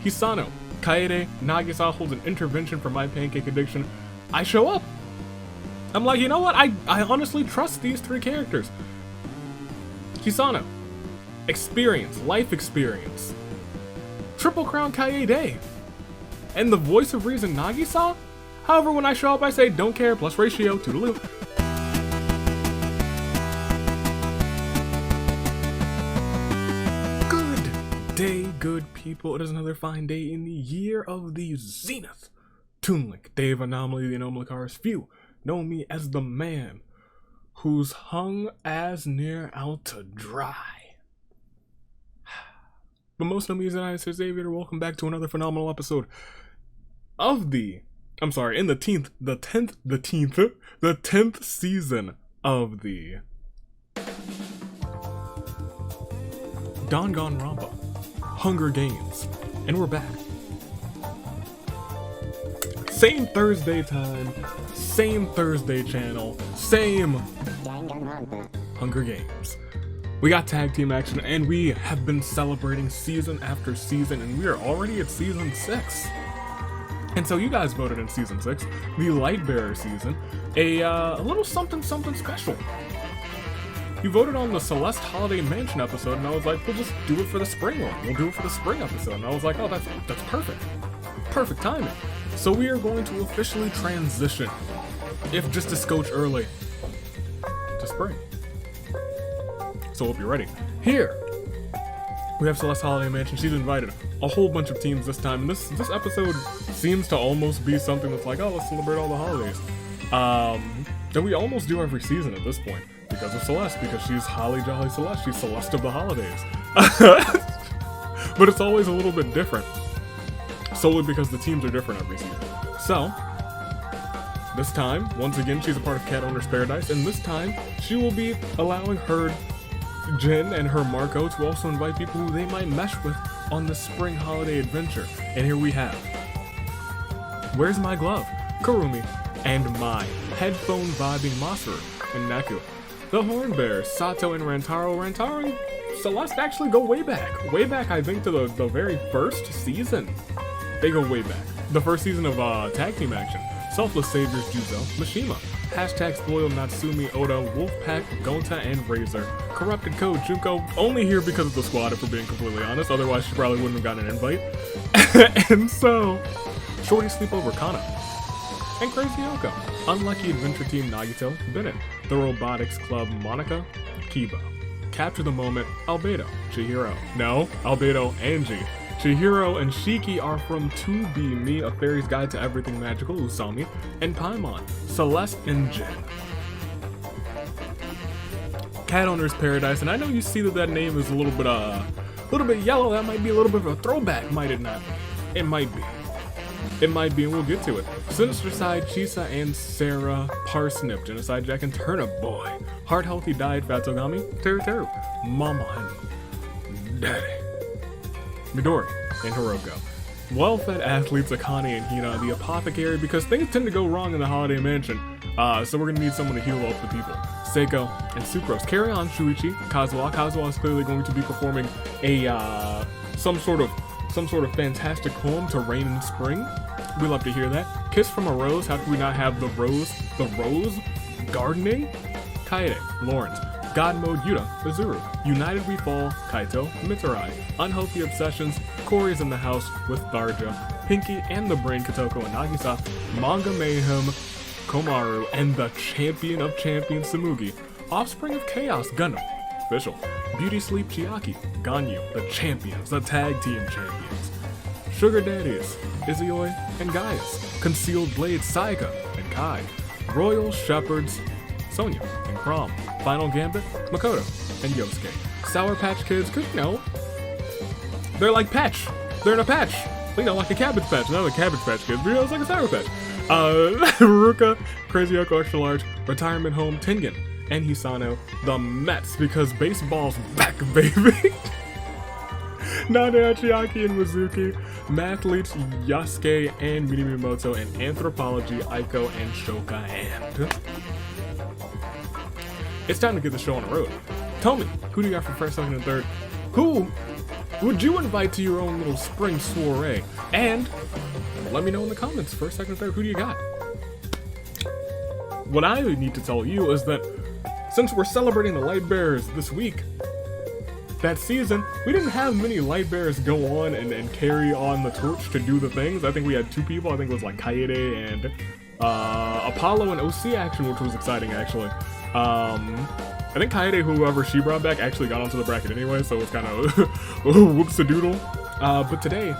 Hisano, Kaede, Nagisa holds an intervention for my pancake addiction. I show up. I'm like, you know what? I honestly trust these 3 characters. Hisano, experience, life experience. Triple Crown Kaede. And the voice of reason, Nagisa? However, when I show up, I say, don't care, plus ratio, toodaloo. Good day, good people. It is another fine day in the year of the Zenith. Toonlink, day of anomaly, the anomaly cars. Few know me as the man who's hung as near out to dry. But most know me as United States Aviator. Welcome back to another phenomenal episode of the 10th season of the Danganronpa Hunger Games. And we're back. Same Thursday time, same Thursday channel, same Hunger Games. We got tag team action and we have been celebrating season after season, and we are already at season 6. And so you guys voted in season 6, the Lightbearer season, a little something special. You voted on the Celeste Holiday Mansion episode, and I was like, we'll just do it for the spring one. We'll do it for the spring episode. And I was like, oh, that's perfect. Perfect timing. So we are going to officially transition, if just a scotch early, to spring. So hope you're ready. Here, we have Celeste Holiday Mansion. She's invited a whole bunch of teams this time. And this episode seems to almost be something that's like, oh, let's celebrate all the holidays. And we almost do every season at this point because of Celeste, because she's Holly Jolly Celeste. She's Celeste of the holidays. But it's always a little bit different, solely because the teams are different every season. So, this time, once again, she's a part of Cat Owner's Paradise, and this time, she will be allowing her Jin and her Marco to also invite people who they might mesh with on the spring holiday adventure. And here we have Where's My Glove? Kurumi, and my headphone vibing Masaru and Naku. The Horn Bears, Sato and Rantaro. Rantaro and Celeste actually go way back. Way back, I think, to the very first season. They go way back. The first season of Tag Team Action. Selfless Saviors, Juzo, Mishima, Hashtag Spoiled Natsumi, Oda, Wolfpack, Gonta, and Razor. Corrupted Code, Junko, only here because of the squad, if we're being completely honest, otherwise she probably wouldn't have gotten an invite. And so, Shorty Sleepover, Kana, and Crazy Yoko. Unlucky Adventure Team, Nagito, Bennett. The Robotics Club, Monica, Kiba. Capture the Moment, Albedo, Chihiro. No, Albedo, Angie. Chihiro and Shiki are from To Be Me, A Fairy's Guide to Everything Magical, Usami, and Paimon, Celeste and Jin. Cat Owner's Paradise, and I know you see that name is a little bit yellow. That might be a little bit of a throwback, might it not? It might be. It might be, and we'll get to it. Sinister Side, Chisa and Sarah, Parsnip, Genocide Jack and Turnip Boy, Heart Healthy Diet, Fatsugami, Teru Teru, Mama and Daddy, Midori, and Hiroko. Well-fed athletes Akane and Hina, the apothecary, because things tend to go wrong in the Holiday Mansion, so we're gonna need someone to heal up the people. Seiko and Sucrose. Carry on, Shuichi. Kazuha. Kazuha is clearly going to be performing a some sort of fantastic poem to rain in spring. We love to hear that. Kiss from a Rose. How could we not have the rose gardening? Kaede, Lawrence. God Mode, Yuta, Azuru. United We Fall, Kaito, Mitsurai. Unhealthy Obsessions, Corey's in the house with Tharja, Pinky and the Brain, Kotoko and Nagisa, Manga Mayhem, Komaru, and the champion of champions, Samugi. Offspring of Chaos, Gundam. Official. Beauty Sleep, Chiaki, Ganyu, the champions, the tag team champions. Sugar Daddies, Izioi and Gaius. Concealed Blade, Saika and Kai. Royal Shepherds, Sonya and Crom. Final Gambit, Makoto and Yosuke. Sour Patch Kids, cause you know, they're like patch. They're in a patch. You know, like a Cabbage Patch. Not a Cabbage Patch Kids, but you know, it's like a Sour Patch. Ruka, Crazy Yoko Extra Large, Retirement Home, Tengen, and Hisano, the Mets, because baseball's back, baby. Nade Achiaki and Mizuki, Mathletes, Yasuke and Minamimoto, and Anthropology, Aiko and Shoka, and it's time to get the show on the road. Tell me, who do you got for first, second, and third? Who would you invite to your own little spring soiree? And let me know in the comments, first, second, third, who do you got? What I need to tell you is that since we're celebrating the Light Bearers this week, that season, we didn't have many Light Bearers go on and carry on the torch to do the things. I think we had 2 people. I think it was like Kaede and Apollo and OC action, which was exciting actually. I think Kaede, whoever she brought back, actually got onto the bracket anyway, so it's kind of whoops-a-doodle. But today,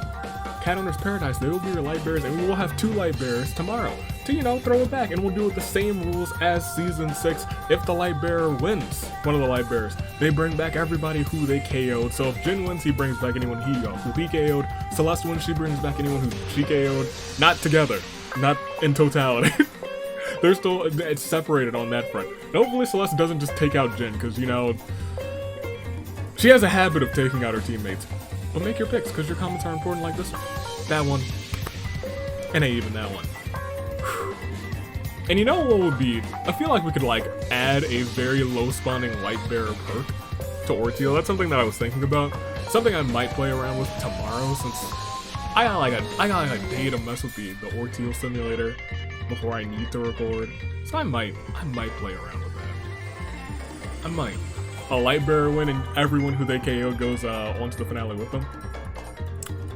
Cat Owner's Paradise, they will be your Light Bearers, and we will have 2 Light Bearers tomorrow to, you know, throw it back, and we'll do it the same rules as Season 6. If the Light Bearer wins, one of the Light Bearers, they bring back everybody who they KO'd. So if Jin wins, he brings back anyone who he KO'd. Celeste wins, she brings back anyone who she KO'd. Not together, not in totality. They're still, it's separated on that front. And hopefully Celeste doesn't just take out Jin, because, you know, she has a habit of taking out her teammates. But make your picks, because your comments are important like this one, that one, and even that one. And you know what would be, I feel like we could like add a very low spawning Light Bearer perk to Orteal. That's something that I was thinking about. Something I might play around with tomorrow, since I got like a day to mess with the Orteal simulator before I need to record. So I might play around with that. I might. A Light Bearer win and everyone who they KO goes onto the finale with them.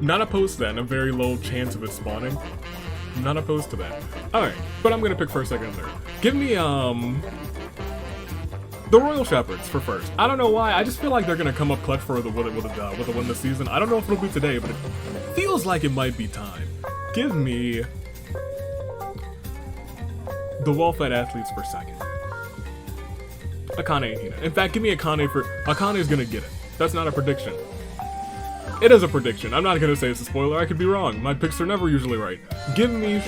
Not opposed to that, and a very low chance of it spawning. Not opposed to that. Alright, but I'm gonna pick first, second, and third. Give me the Royal Shepherds for first. I don't know why, I just feel like they're gonna come up clutch for the win this season. I don't know if it'll be today, but it feels like it might be time. Give me the well-fed athletes for second. Akane and Hina. In fact, give me Akane for... Akane's gonna get it. That's not a prediction. It is a prediction. I'm not gonna say it's a spoiler. I could be wrong. My picks are never usually right. Give me...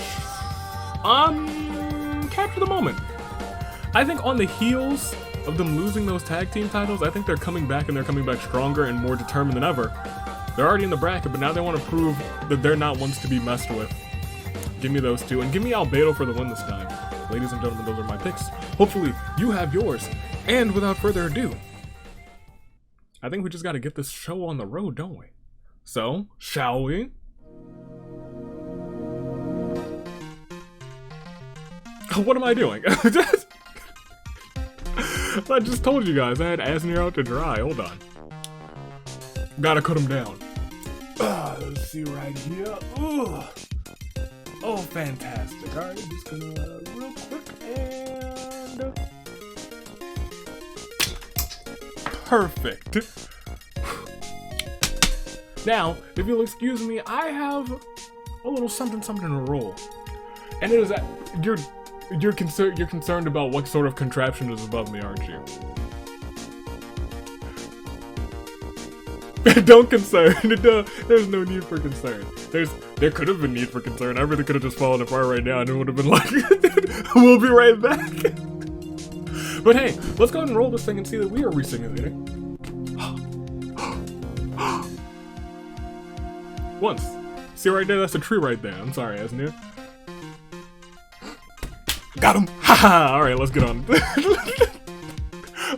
Capture the Moment. I think on the heels of them losing those tag team titles, I think they're coming back, and they're coming back stronger and more determined than ever. They're already in the bracket, but now they want to prove that they're not ones to be messed with. Give me those 2, and give me Albedo for the win this time. Ladies and gentlemen, those are my picks. Hopefully, you have yours. And without further ado, I think we just gotta get this show on the road, don't we? So, shall we? What am I doing? I just told you guys I had Asnir out to dry. Hold on. Gotta cut him down. Let's see right here. Ugh. Oh, fantastic. Alright, just gonna real quick and... Perfect. Now, if you'll excuse me, I have a little something to roll. And it is that you're concerned about what sort of contraption is above me, aren't you? Don't concern. There's no need for concern. There could have been need for concern. Everything could have just fallen apart right now, and it would have been like, we'll be right back. But hey, let's go ahead and roll this thing and see that we are resimulating. Once. See right there? That's a tree right there. I'm sorry, Asnir. Got him! Haha! Alright, let's get on.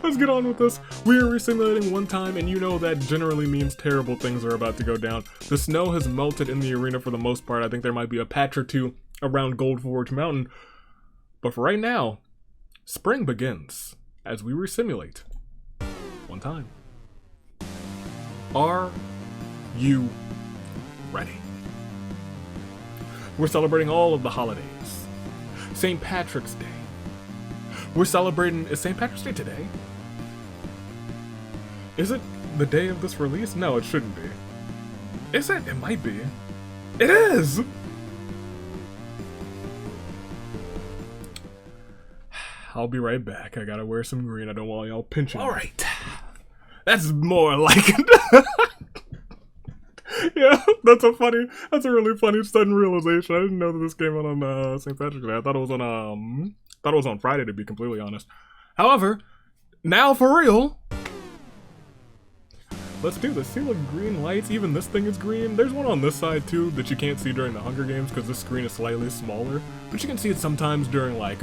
Let's get on with this. We are resimulating one time, and you know that generally means terrible things are about to go down. The snow has melted in the arena for the most part. I think there might be a patch or 2 around Gold Forge Mountain. But for right now, spring begins as we resimulate. One time. Are you ready? We're celebrating all of the holidays. St. Patrick's Day. We're celebrating... Is St. Patrick's Day today? Is it the day of this release? No, it shouldn't be. Is it? It might be. It is! I'll be right back. I gotta wear some green. I don't want y'all pinching. Alright. That's more like it. Yeah, that's a really funny sudden realization. I didn't know that this came out on St. Patrick's Day. I thought it was on Friday, to be completely honest. However, now for real. Let's do this. See, look, green lights. Even this thing is green. There's one on this side too that you can't see during the Hunger Games because this screen is slightly smaller. But you can see it sometimes during like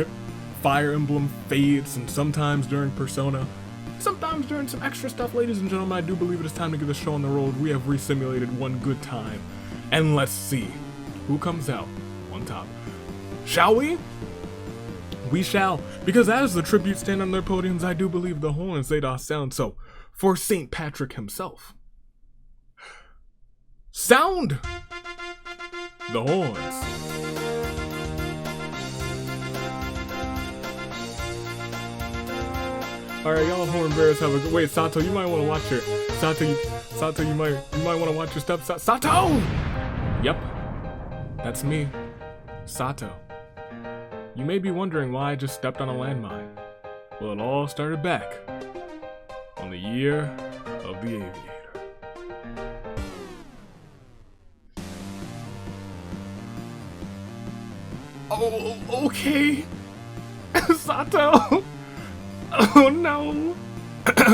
Fire Emblem Fates and sometimes during Persona. Sometimes during some extra stuff, ladies and gentlemen, I do believe it is time to get the show on the road. We have resimulated one good time. And let's see who comes out on top. Shall we? We shall. Because as the tributes stand on their podiums, I do believe the horns they doth sound. So, for St. Patrick himself, sound the horns. Alright, y'all horn bearers have a good... Wait, Sato, you might want to watch your... Sato, you might want to watch your steps. Sato! Yep. That's me. Sato. You may be wondering why I just stepped on a landmine. Well, it all started back on the year of the aviator. Oh, okay. Sato! Oh no!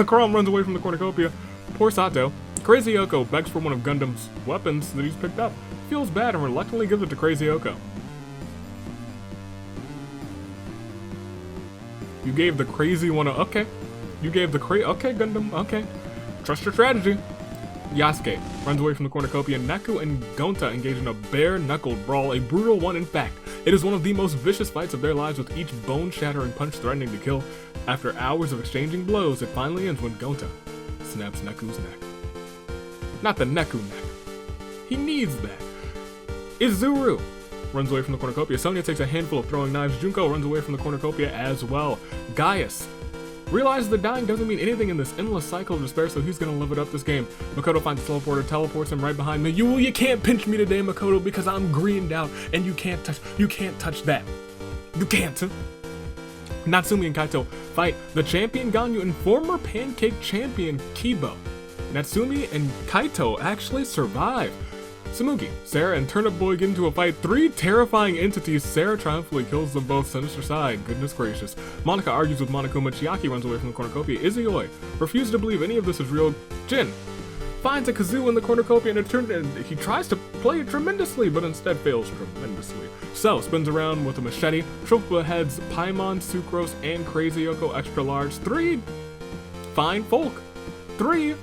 Chrome runs away from the cornucopia. Poor Sato. Crazy Yoko begs for one of Gundam's weapons that he's picked up. Feels bad and reluctantly gives it to Crazy Yoko. You gave the crazy one a... Okay. You gave the okay, Gundam. Okay. Trust your strategy. Yasuke runs away from the cornucopia. Neku and Gonta engage in a bare-knuckled brawl, a brutal one in fact. It is one of the most vicious fights of their lives, with each bone-shattering punch threatening to kill. After hours of exchanging blows, it finally ends when Gonta snaps Neku's neck. Not the Neku neck. He needs that. Izuru runs away from the cornucopia. Sonya takes a handful of throwing knives. Junko runs away from the cornucopia as well. Gaius realizes that dying doesn't mean anything in this endless cycle of despair, so he's gonna live it up this game. Makoto finds a teleporter, teleports him right behind me. You can't pinch me today, Makoto, because I'm greened out, and you can't touch that. You can't. Natsumi and Kaito fight the champion Ganyu and former pancake champion Kibo. Natsumi and Kaito actually survive. Samugi, Sarah, and Turnip Boy get into a fight. 3 terrifying entities. Sarah triumphantly kills them both. Sinister side. Goodness gracious. Monica argues with Monokuma. Chiaki runs away from the cornucopia. Izuyoi refuses to believe any of this is real. Jin finds a kazoo in the cornucopia and he tries to play it tremendously, but instead fails tremendously. So spins around with a machete. Tropa heads Paimon, Sucrose, and Crazy Yoko extra large. 3 fine folk. 3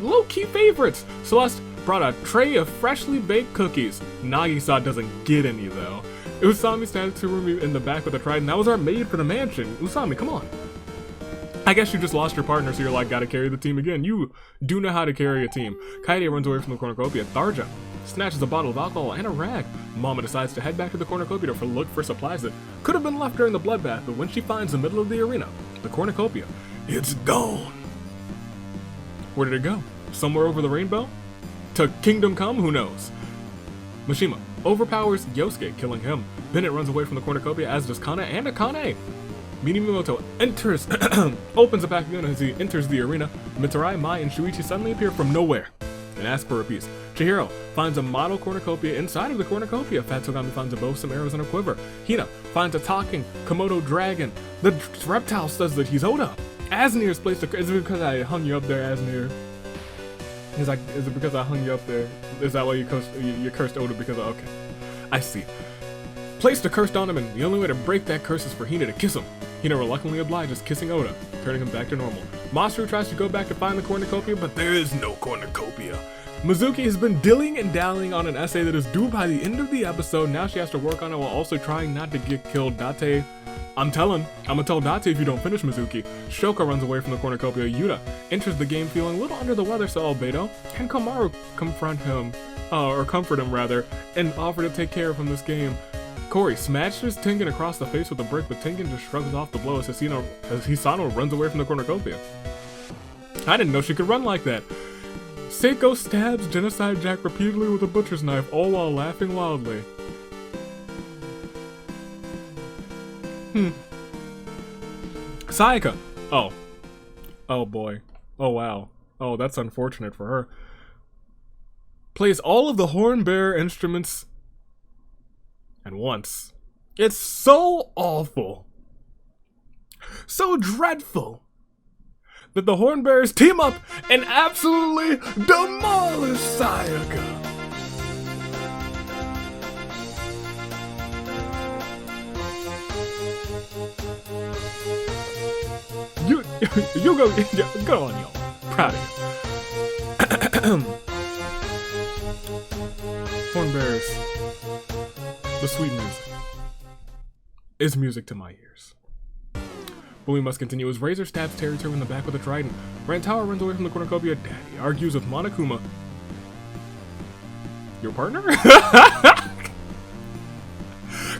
low-key favorites. Celeste brought a tray of freshly baked cookies. Nagisa doesn't get any though. Usami stands to me in the back with a trident. That was our maid for the mansion. Usami, come on. I guess you just lost your partner, so you're like, gotta carry the team again. You do know how to carry a team. Kaede runs away from the cornucopia. Tharja snatches a bottle of alcohol and a rag. Mama decides to head back to the cornucopia to look for supplies that could have been left during the bloodbath, but when she finds the middle of the arena, the cornucopia, it's gone. Where did it go? Somewhere over the rainbow? To Kingdom Come? Who knows? Mishima overpowers Yosuke, killing him. Bennett runs away from the cornucopia, as does Kana and Akane. Minimoto enters, opens a pack gun as he enters the arena. Mitarai, Mai, and Shuichi suddenly appear from nowhere and ask for a piece. Chihiro finds a model cornucopia inside of the cornucopia. Fatsugami finds a bow, some arrows, and a quiver. Hina finds a talking Komodo dragon. The reptile says that he's Oda. Asnir is placed a... Is it because I hung you up there, Asnir? He's like, is it because I hung you up there? Is that why you cursed Oda because of... Okay. I see. Placed a curse on him, and the only way to break that curse is for Hina to kiss him. Hina reluctantly obliges, kissing Oda, turning him back to normal. Masaru tries to go back to find the cornucopia, but there is no cornucopia. Mizuki has been dilling and dallying on an essay that is due by the end of the episode. Now she has to work on it while also trying not to get killed. Date, I'm gonna tell Date if you don't finish, Mizuki. Shoka runs away from the cornucopia. Yuta enters the game feeling a little under the weather, so Albedo and Komaru confront him, or comfort him rather, and offer to take care of him this game. Corey smashes Tengen across the face with a brick, but Tengen just shrugs off the blow as Hisano runs away from the cornucopia. I didn't know she could run like that. Seiko stabs Genocide Jack repeatedly with a butcher's knife, all while laughing wildly. Sayaka. Oh boy. Oh wow. Oh, that's unfortunate for her. Plays all of the horn bearer instruments at once. It's so awful, so dreadful, that the horn bearers team up and absolutely demolish Sayaka. You go, go on, y'all. Proud of you. Horn bears. The sweet music is music to my ears. But we must continue as Razor stabs Territory in the back with a trident. Rantaro runs away from the cornucopia. Daddy argues with Monokuma. Your partner?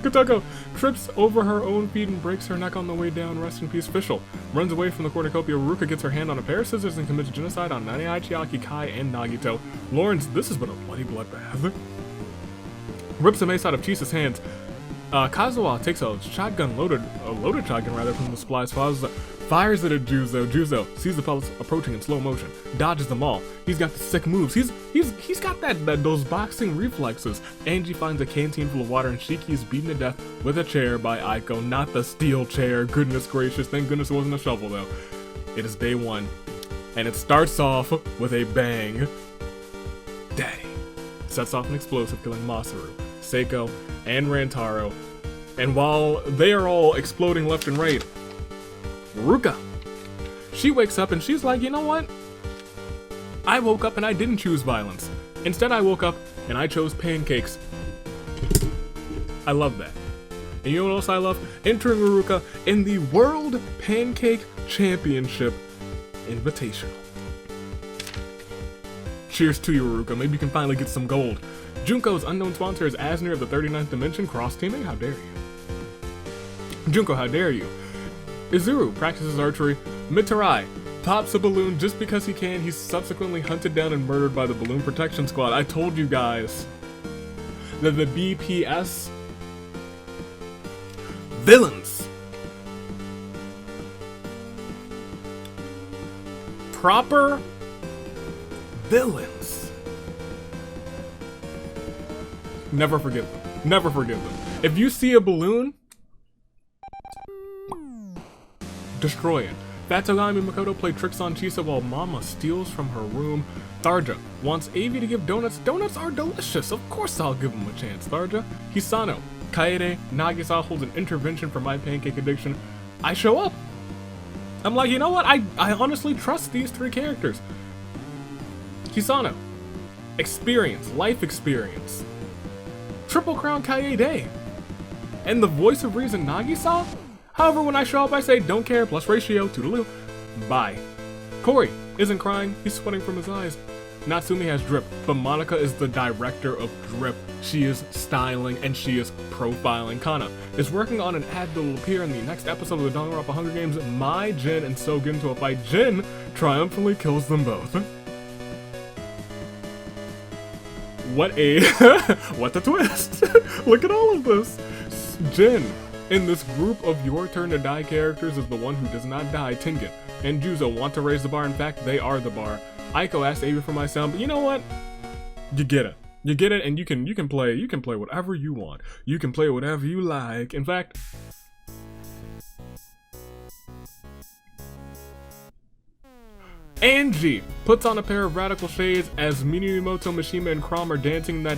Kotoko trips over her own feet and breaks her neck on the way down. Rest in peace, Fischl. Runs away from the cornucopia. Ruka gets her hand on a pair of scissors and commits genocide on Nanae, Chiaki, Kai, and Nagito. Lawrence, this has been a bloody bloodbath. Rips a mace out of Chisa's hands. Kazuha takes a loaded shotgun rather from the supplies, fires it at Juzo. Juzo sees the pellets approaching in slow motion, dodges them all. He's got the sick moves. He's got those boxing reflexes. Angie finds a canteen full of water and Shiki is beaten to death with a chair by Aiko. Not the steel chair. Goodness gracious. Thank goodness it wasn't a shovel though. It is day one, and it starts off with a bang. Daddy sets off an explosive, killing Masaru, Seiko, and Rantaro. And while they are all exploding left and right, Ruka, she wakes up and she's like, you know what? I woke up and I didn't choose violence. Instead, I woke up and I chose pancakes. I love that. And you know what else I love? Entering Ruka in the World Pancake Championship Invitational. Cheers to you, Ruka. Maybe you can finally get some gold. Junko's unknown sponsor is Asner of the 39th Dimension. Cross-teaming? How dare you? Junko, how dare you? Izuru practices archery. Mitarai pops a balloon just because he can. He's subsequently hunted down and murdered by the Balloon Protection Squad. I told you guys that the BPS villains. Proper villains. Never forgive them. Never forgive them. If you see a balloon, destroy it. Fatogami and Makoto play tricks on Chisa while Mama steals from her room. Tharja wants Avi to give donuts. Donuts are delicious. Of course I'll give him a chance, Tharja. Hisano, Kaede, Nagisa holds an intervention for my pancake addiction. I show up. I'm like, you know what? I honestly trust these three characters. Hisano, experience, life experience. Triple Crown Kaede. And the voice of reason, Nagisa? However, when I show up, I say, don't care, plus ratio, toodaloo. Bye. Corey isn't crying, he's sweating from his eyes. Natsumi has drip, but Monica is the director of drip. She is styling and she is profiling. Kana is working on an ad that will appear in the next episode of the Danganronpa Hunger Games. Mai, Jin, and So get into a fight. Jin triumphantly kills them both. What a what a twist! Look at all of this. Jin, in this group of your turn to die characters, is the one who does not die. Tengen and Juzo want to raise the bar. In fact, they are the bar. Aiko asked Avi for my sound, but you know what? You get it. You get it, and you can play whatever you want. You can play whatever you like. In fact, Angie puts on a pair of radical shades as Minimoto, Mishima, and Crom are dancing that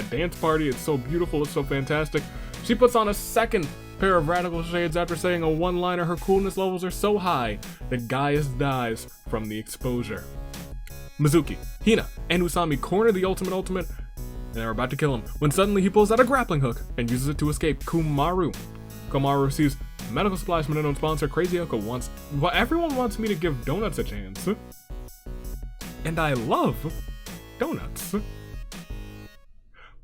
dance party. It's so beautiful, it's so fantastic. She puts on a second pair of radical shades after saying a one-liner. Her coolness levels are so high that Gaius dies from the exposure. Mizuki, Hina, and Usami corner the ultimate, and they're about to kill him, when suddenly he pulls out a grappling hook and uses it to escape. Komaru receives medical supplies from an unknown sponsor. Crazy Oko wants... Well, everyone wants me to give donuts a chance. And I love donuts.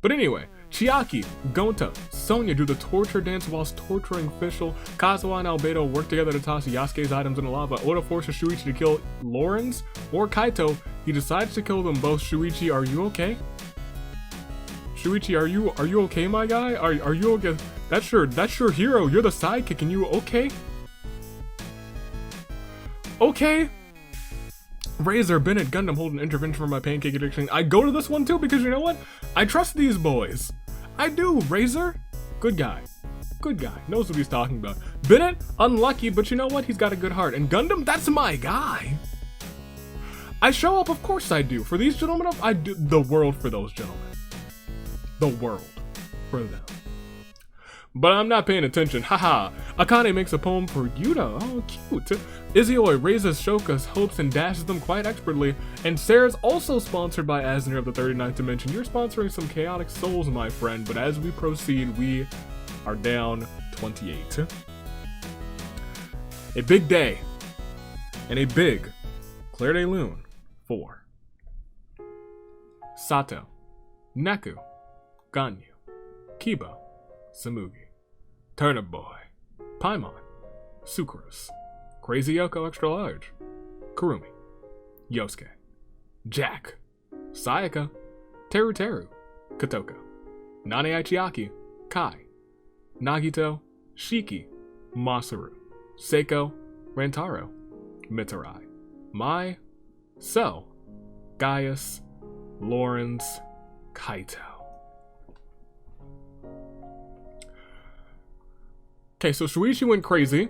But anyway, Chiaki, Gonta, Sonya do the torture dance whilst torturing Fischl. Kazuha and Albedo work together to toss Yasuke's items in the lava. Oda forces Shuichi to kill Lawrence or Kaito. He decides to kill them both. Shuichi, are you okay? Shuichi, are you okay, my guy? Are you okay? That's your hero. You're the sidekick, and you okay? Okay. Razor, Bennett, Gundam hold an intervention for my pancake addiction. I go to this one too because you know what? I trust these boys. I do. Razor, good guy. Good guy. Knows what he's talking about. Bennett, unlucky, but you know what? He's got a good heart. And Gundam, that's my guy. I show up, of course I do. For these gentlemen, I do the world for those gentlemen. The world for them. but I'm not paying attention. Haha. Akane makes a poem for Yuta. Oh, cute. Izuyoi raises Shoka's hopes and dashes them quite expertly. And Sarah's also sponsored by Asner of the 39th Dimension. You're sponsoring some chaotic souls, my friend. But as we proceed, we are down 28. A big day. And a big Claire de Lune for Sato, Neku, Ganyu, Kiba, Samugi, Turnip Boy, Paimon, Sucrose, Crazy Yoko Extra Large, Kurumi, Yosuke, Jack, Sayaka, Teru Teru, Kotoko, Nane Aichiaki, Kai, Nagito, Shiki, Masaru, Seiko, Rantaro, Mitarai, Mai, So, Gaius, Lawrence, Kaito. Okay, so Shuichi went crazy,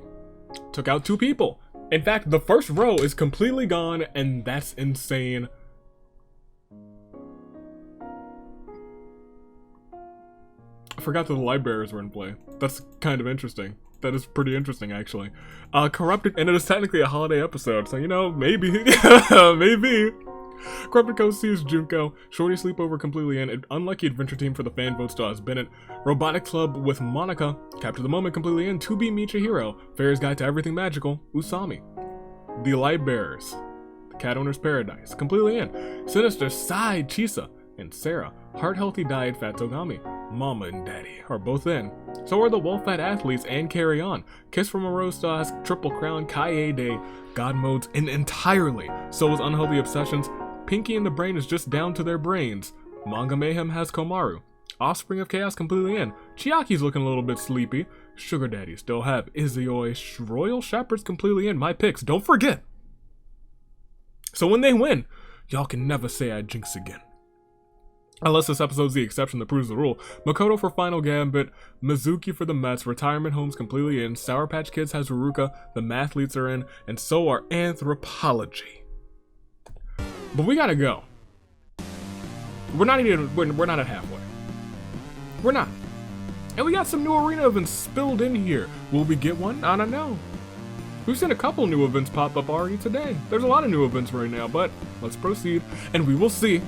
took out 2 people. In fact, the first row is completely gone, and that's insane. I forgot that the light bearers were in play. That's kind of interesting. That is pretty interesting, actually. Corrupted, and it is technically a holiday episode, so you know, maybe, maybe. Corrupted Coast sees Junko, Shorty sleepover completely in, unlucky adventure team for the fan vote still has Bennett, Robotic Club with Monica, Capture the Moment completely in, 2B Michihiro, Fairy's Guide to Everything Magical, Usami, The Light Bearers, The Cat Owner's Paradise, completely in, Sinister Side Chisa, and Sarah, Heart Healthy Diet Fat Togami, Mama and Daddy are both in. So are the Well-Fed Athletes and Carry On. Kiss from a Rose Stars, Triple Crown, Kaie Day, God Modes, and entirely. So is Unhealthy Obsessions. Pinky and the Brain is just down to their brains. Manga Mayhem has Komaru. Offspring of Chaos completely in. Chiaki's looking a little bit sleepy. Sugar Daddy still have Izuyoi. Royal Shepherds completely in. My picks, don't forget. So when they win, y'all can never say I jinx again. Unless this episode's the exception that proves the rule. Makoto for Final Gambit, Mizuki for the Mets, Retirement Homes completely in, Sour Patch Kids has Ruruka, the Mathletes are in, and so are Anthropology. But we gotta go. We're not at halfway. We're not. And we got some new arena events spilled in here. Will we get one? I don't know. We've seen a couple new events pop up already today. There's a lot of new events right now, but let's proceed and we will see.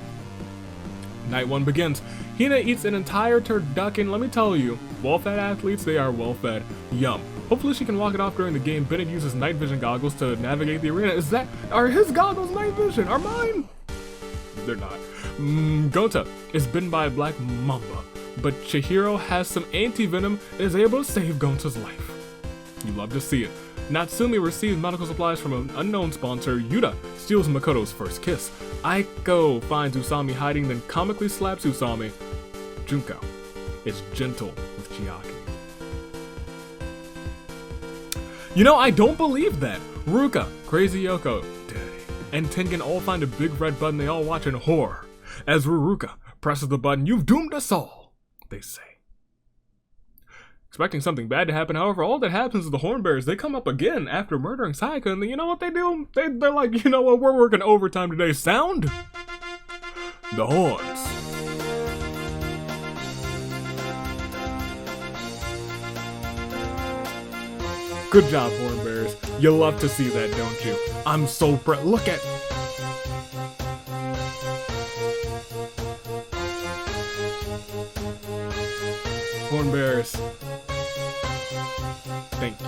Night 1 begins. Hina eats an entire turducken. Let me tell you, well-fed athletes, they are well-fed. Yum. Hopefully she can walk it off during the game. Bennett uses night vision goggles to navigate the arena. Are his goggles night vision? Are mine? They're not. Gota is bitten by a black mamba, but Chihiro has some anti-venom and is able to save Gonta's life. You love to see it. Natsumi receives medical supplies from an unknown sponsor. Yuta steals Makoto's first kiss. Aiko finds Usami hiding, then comically slaps Usami. Junko is gentle with Chiaki. You know, I don't believe that. Ruka, Crazy Yoko, Daddy, and Tengen all find a big red button they all watch in horror. As Ruruka presses the button, "You've doomed us all," they say. Expecting something bad to happen, however, all that happens is the Hornbearers, they come up again after murdering Sayaka, and you know what they do? They're like, you know what, we're working overtime today. Sound the horns. Good job, Hornbearers. You love to see that, don't you? I'm so proud. Look at... Hornbearers. Thank you.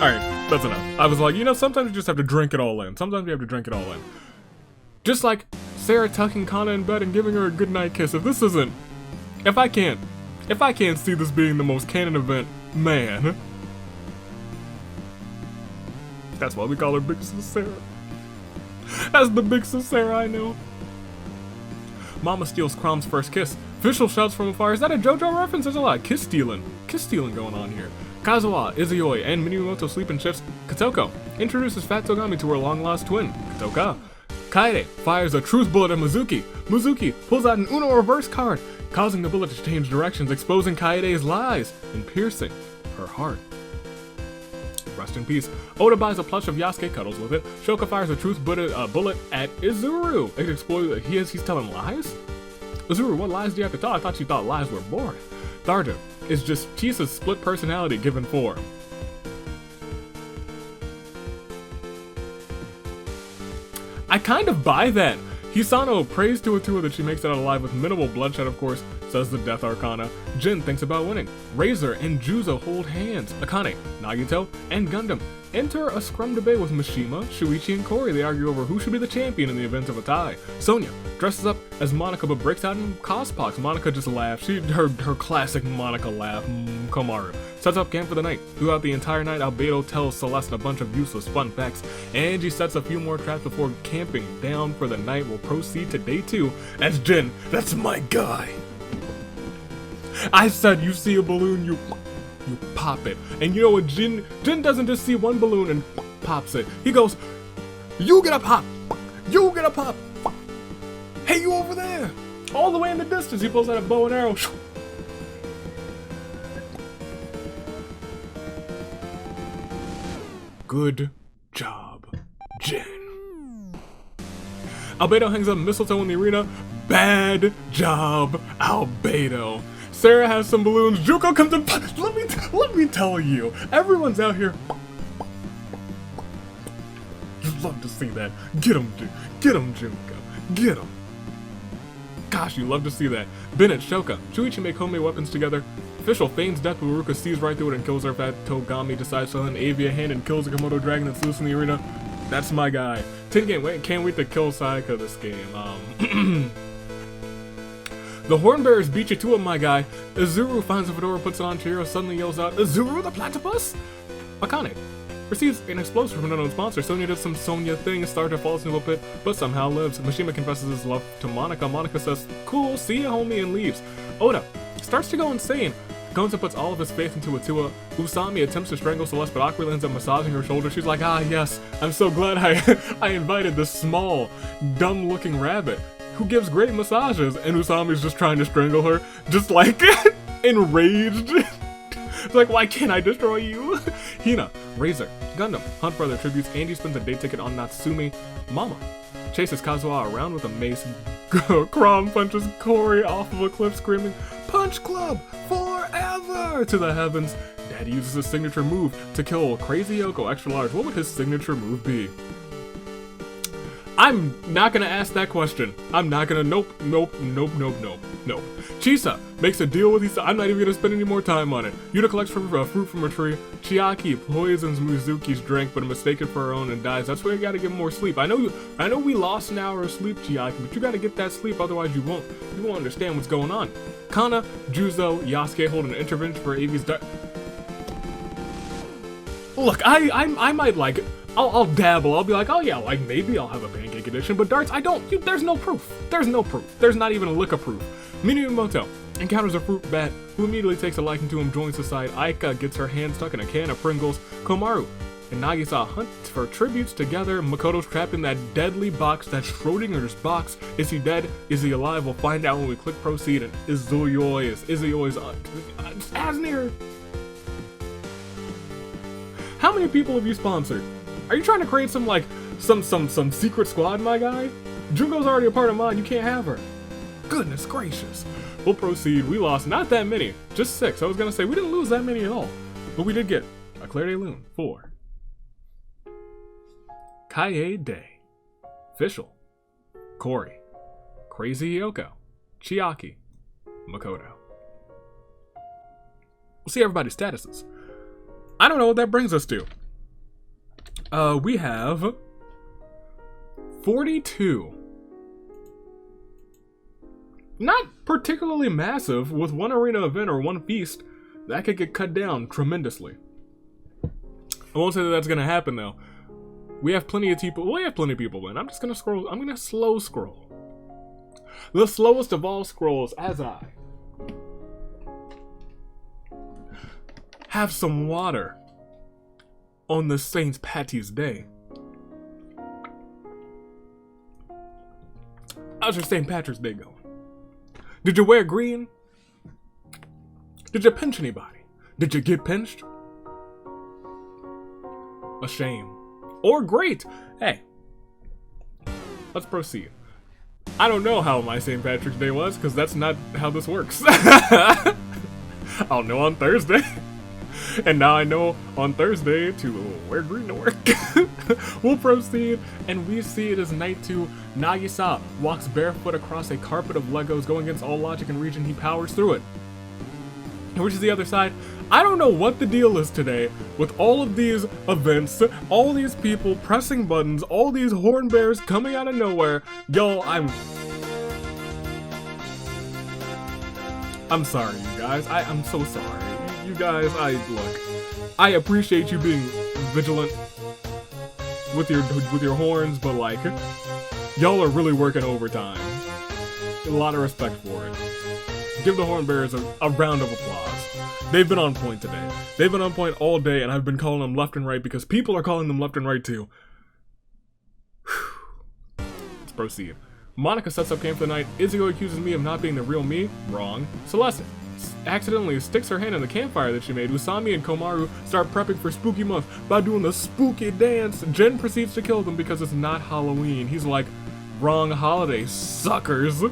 Alright, that's enough. I was like, you know, sometimes you just have to drink it all in. Sometimes you have to drink it all in. Just like Sarah tucking Kana in bed and giving her a goodnight kiss. If I can't see this being the most canon event, man. That's why we call her Big Sis Sarah. That's the Big Sis Sarah I know. Mama steals Crom's first kiss. Fischl shouts from afar, is that a JoJo reference? There's a lot of kiss stealing going on here. Kazuha, Izuyoi, and Minimoto sleep in shifts. Kotoko introduces Fat Togami to her long-lost twin, Kotoka. Kaede fires a truth bullet at Mizuki. Mizuki pulls out an Uno reverse card, causing the bullet to change directions, exposing Kaede's lies and piercing her heart. Rest in peace. Oda buys a plush of Yasuke, cuddles with it. Shoka fires a truth bullet at Izuru. It explodes. He's telling lies? Azuru, what lies do you have to tell? I thought you thought lies were boring. Tharja is just Chisa's split personality given form. I kind of buy that. Hisano prays to Atua that she makes it out alive with minimal bloodshed, of course, says the Death Arcana. Jin thinks about winning. Razor and Juzo hold hands. Akane, Nagito, and Gundam enter a scrum debate with Mishima, Shuichi, and Kori. They argue over who should be the champion in the event of a tie. Sonya dresses up as Monica but breaks out in cospox. Monica just laughs. Her classic Monica laugh. Komaru sets up camp for the night. Throughout the entire night, Albedo tells Celeste a bunch of useless fun facts. Angie sets a few more traps before camping down for the night. We'll proceed to day 2 as Jin. That's my guy. I said you see a balloon, you pop it. And you know what, Jin doesn't just see one balloon and pops it. He goes, you get a pop, you get a pop. Hey, you over there. All the way in the distance, he pulls out a bow and arrow. Good job, Jin. Albedo hangs up mistletoe in the arena. Bad job, Albedo. Sarah has some balloons. Juko comes in. Let me tell you, everyone's out here. You'd love to see that. Get him, Juko. Get him. Gosh, you love to see that. Bennett, Shoka, Shuichi make homemade weapons together. Official feigns death, but Ruka sees right through it and kills her. Fat Togami decides to lend Avi a hand and kills the Komodo dragon that's loose in the arena. That's my guy. 10 game. Can't wait to kill Sayaka this game. The Hornbearers beat you to it, my guy. Azuru finds a fedora, puts it on. Chihiro suddenly yells out, Azuru the platypus? Akane receives an explosion from an unknown sponsor. Sonya does some Sonya thing, Starter falls into a pit, but somehow lives. Mishima confesses his love to Monica. Monica says, cool, see ya, homie, and leaves. Oda starts to go insane. Gonza puts all of his faith into Atua. Usami attempts to strangle Celeste, but awkwardly ends up massaging her shoulder. She's like, ah, yes, I'm so glad I invited this small, dumb-looking rabbit who gives great massages, and Usami's just trying to strangle her, just like, enraged. It's like, why can't I destroy you? Hina, Razor, Gundam, hunt for other tributes. Andy spends a day ticket on Natsumi. Mama chases Kazuha around with a mace. Crom punches Kori off of a cliff, screaming, Punch Club forever to the heavens. Daddy uses his signature move to kill Crazy Yoko extra large. What would his signature move be? I'm not gonna ask that question. I'm not gonna, nope. Chisa makes a deal with Isa. I'm not even gonna spend any more time on it. Yuta collects fruit from a tree. Chiaki poisons Mizuki's drink, but mistaken for her own and dies. That's why you gotta get more sleep. I know we lost an hour of sleep, Chiaki, but you gotta get that sleep, otherwise you won't understand what's going on. Kana, Juzo, Yasuke hold an intervention for Avi's Look, I might like it. I'll dabble. I'll be like, oh yeah, like maybe I'll have a pancake edition, but darts, I don't. There's no proof. There's no proof. There's not even a lick of proof. Minamoto encounters a fruit bat who immediately takes a liking to him, joins the side. Aika gets her hand stuck in a can of Pringles. Komaru and Nagisa hunt for tributes together. Makoto's trapped in that deadly box, that Schrodinger's box. Is he dead? Is he alive? We'll find out when we click proceed. And Izuyoi Asnir. How many people have you sponsored? Are you trying to create some secret squad, my guy? Junko's already a part of mine, you can't have her. Goodness gracious. We'll proceed. We lost not that many, just 6. I was gonna say we didn't lose that many at all. But we did get a Claire de Lune 4. Kaie Day. Official. Kori. Crazy Yoko. Chiaki. Makoto. We'll see everybody's statuses. I don't know what that brings us to. We have 42. Not particularly massive. With one arena event or one feast, that could get cut down tremendously. I won't say that that's gonna happen though. We have plenty of people. We have plenty of people in. I'm just gonna scroll. I'm gonna slow scroll. The slowest of all scrolls, as I have some water on the St. Patty's Day. How's your St. Patrick's Day going? Did you wear green? Did you pinch anybody? Did you get pinched? A shame. Or great. Hey, let's proceed. I don't know how my St. Patrick's Day was, because that's not how this works. I'll know on Thursday. And now I know on Thursday to wear green to work. We'll proceed, and we see it as night 2. Nagisa walks barefoot across a carpet of Legos, going against all logic and reason. He powers through it. And which is the other side? I don't know what the deal is today with all of these events, all these people pressing buttons, all these horn bears coming out of nowhere. Yo, I'm sorry, you guys. I'm so sorry. You guys, look. I appreciate you being vigilant with your horns, but like, y'all are really working overtime. A lot of respect for it. Give the horn bearers a round of applause. They've been on point today. They've been on point all day, and I've been calling them left and right because people are calling them left and right too. Let's proceed. Monica sets up camp for the night. Izuo accuses me of not being the real me. Wrong. Celeste accidentally sticks her hand in the campfire that she made. Usami and Komaru start prepping for spooky month by doing the spooky dance. Jen proceeds to kill them because it's not Halloween. He's like, wrong holiday, suckers.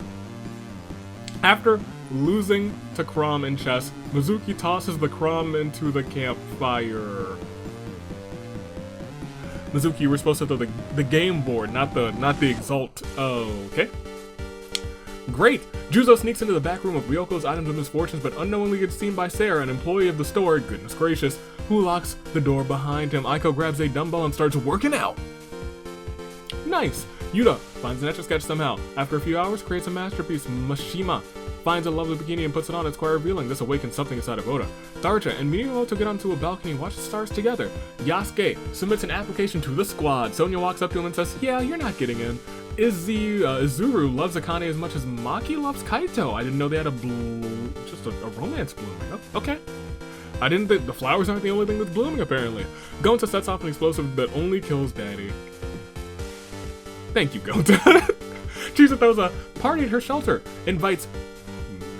After losing to Crom in chess, Mizuki tosses the Crom into the campfire. Mizuki, you were supposed to throw the game board, not the Exalt. Okay. Great! Juzo sneaks into the back room of Ryoko's items of misfortunes, but unknowingly gets seen by Sarah, an employee of the store, goodness gracious, who locks the door behind him. Aiko grabs a dumbbell and starts working out. Nice! Yuta finds an Etch-a-Sketch somehow. After a few hours, creates a masterpiece. Mashima finds a lovely bikini and puts it on. It's quite revealing. This awakens something inside of Oda. Tharja and Minimoto get onto a balcony and watch the stars together. Yasuke submits an application to the squad. Sonia walks up to him and says, yeah, you're not getting in. Izuru loves Akane as much as Maki loves Kaito. I didn't know they had just a romance blooming. Oh, okay. I didn't think the flowers aren't the only thing that's blooming, apparently. Gonta sets off an explosive that only kills Daddy. Thank you, Gonta. Chisa throws a party at her shelter, invites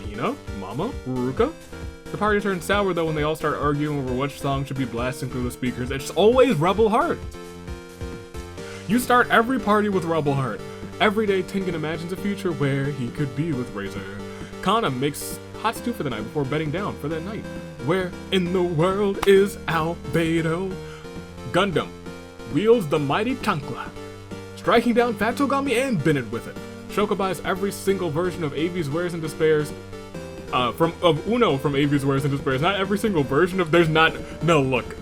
Mina, Mama, Ruka. The party turns sour though when they all start arguing over which song should be blasting through the speakers. It's always Rebel Heart. You start every party with Rebel Heart. Every day, Tengen imagines a future where he could be with Razor. Kana makes hot stew for the night before bedding down for that night. Where in the world is Albedo? Gundam wields the mighty Tankla, striking down Fatogami and Bennett with it. Shoko buys every single version of AV's Wares and Despairs. Of Uno from AV's Wares and Despairs. Not every single version of. No, look.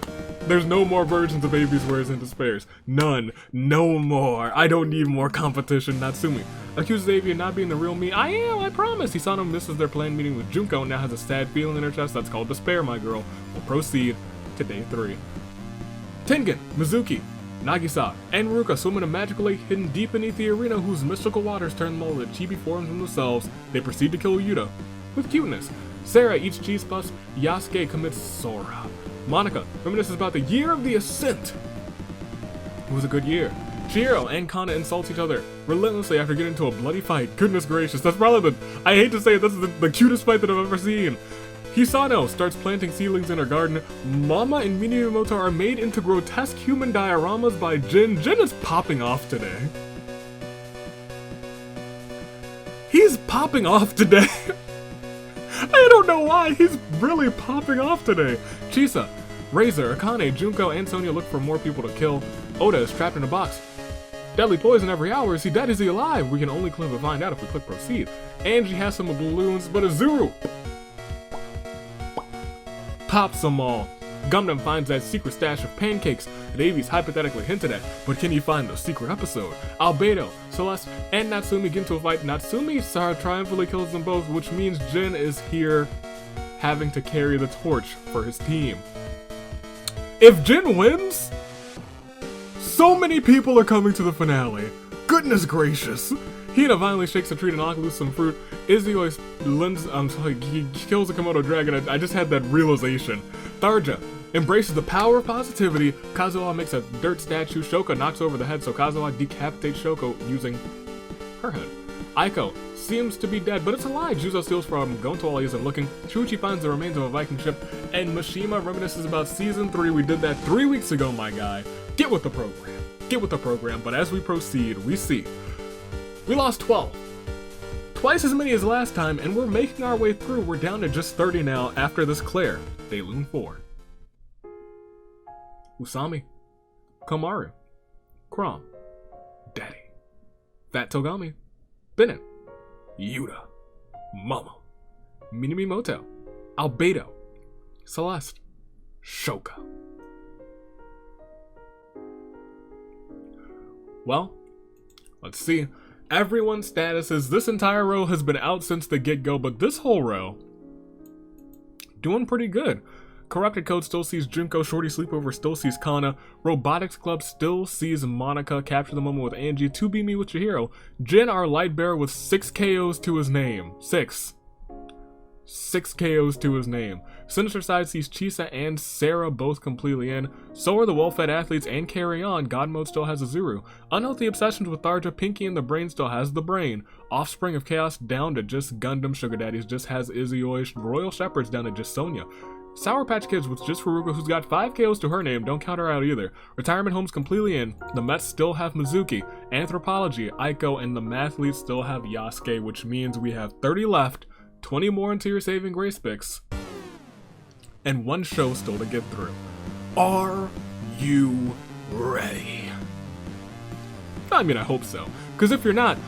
There's no more versions of AV's Wares and Despairs. None. No more. I don't need more competition. Natsumi accuses Avi of not being the real me. I am, I promise. Hisano misses their planned meeting with Junko and now has a sad feeling in her chest. That's called despair, my girl. We'll proceed to day 3. Tengen, Mizuki, Nagisa, and Ruka swim in a magical lake hidden deep beneath the arena whose mystical waters turn them all into chibi forms from themselves. They proceed to kill Yuta with cuteness. Sarah eats cheese puffs. Yasuke commits Sora. Monica reminisces about the year of the Ascent. It was a good year. Chihiro and Kana insult each other relentlessly after getting into a bloody fight. Goodness gracious, that's probably I hate to say it, this is the cutest fight that I've ever seen. Hisano starts planting seedlings in her garden. Mama and Minimoto are made into grotesque human dioramas by Jin. Jin is popping off today. He's popping off today. I don't know why, he's really popping off today. Chisa, Razor, Akane, Junko, and Sonia look for more people to kill. Oda is trapped in a box. Deadly poison every hour. Is he dead? Is he alive? We can only click to find out if we click proceed. Angie has some balloons, but Izuru pops them all. Gundam finds that secret stash of pancakes that Avi's hypothetically hinted at, but can he find the secret episode? Albedo, Celeste, and Natsumi get into a fight. Natsumi triumphantly kills them both, which means Jin is here having to carry the torch for his team. If Jin wins, so many people are coming to the finale. Goodness gracious. Hina violently shakes a tree to knock loose some fruit. Izzy he kills a Komodo dragon. I just had that realization. Tharja embraces the power of positivity. Kazuha makes a dirt statue. Shoko knocks over the head, so Kazuha decapitates Shoko using her head. Aiko seems to be dead, but it's a lie. Juzo steals from Gonto while he isn't looking. Shuichi finds the remains of a Viking ship, and Mishima reminisces about Season 3. We did that 3 weeks ago, my guy. Get with the program. Get with the program, but as we proceed, we see we lost 12. twice as many as last time, and we're making our way through. We're down to just 30 now after this Claire. They loom 4. Usami. Komaru. Crom. Daddy. Fat Togami. Bennett. Yuta. Mama. Minamimoto. Albedo. Celeste. Shoka. Well, let's see. Everyone's status is this entire row has been out since the get-go, but this whole row doing pretty good. Corrupted Code still sees Junko, Shorty Sleepover still sees Kana, Robotics Club still sees Monica, Capture the Moment with Angie, 2B Me with Chihiro, Jin, our light bearer, with 6 KOs to his name. 6 KOs to his name. Sinister Side sees Chisa and Sarah both completely in. So are the well-fed athletes and Carry On. God Mode still has Azuru. Unhealthy Obsessions with Tharja, Pinky and the Brain still has the Brain. Offspring of Chaos down to just Gundam. Sugar Daddies just has Izuyoi. Royal Shepherds down to just Sonya. Sour Patch Kids with just Furuka, who's got 5 KOs to her name, don't count her out either. Retirement Home's completely in. The Mets still have Mizuki. Anthropology, Aiko, and the Mathletes still have Yasuke, which means we have 30 left. 20 more into your saving grace picks, and 1 show still to get through. Are you ready? I mean, I hope so, because if you're not,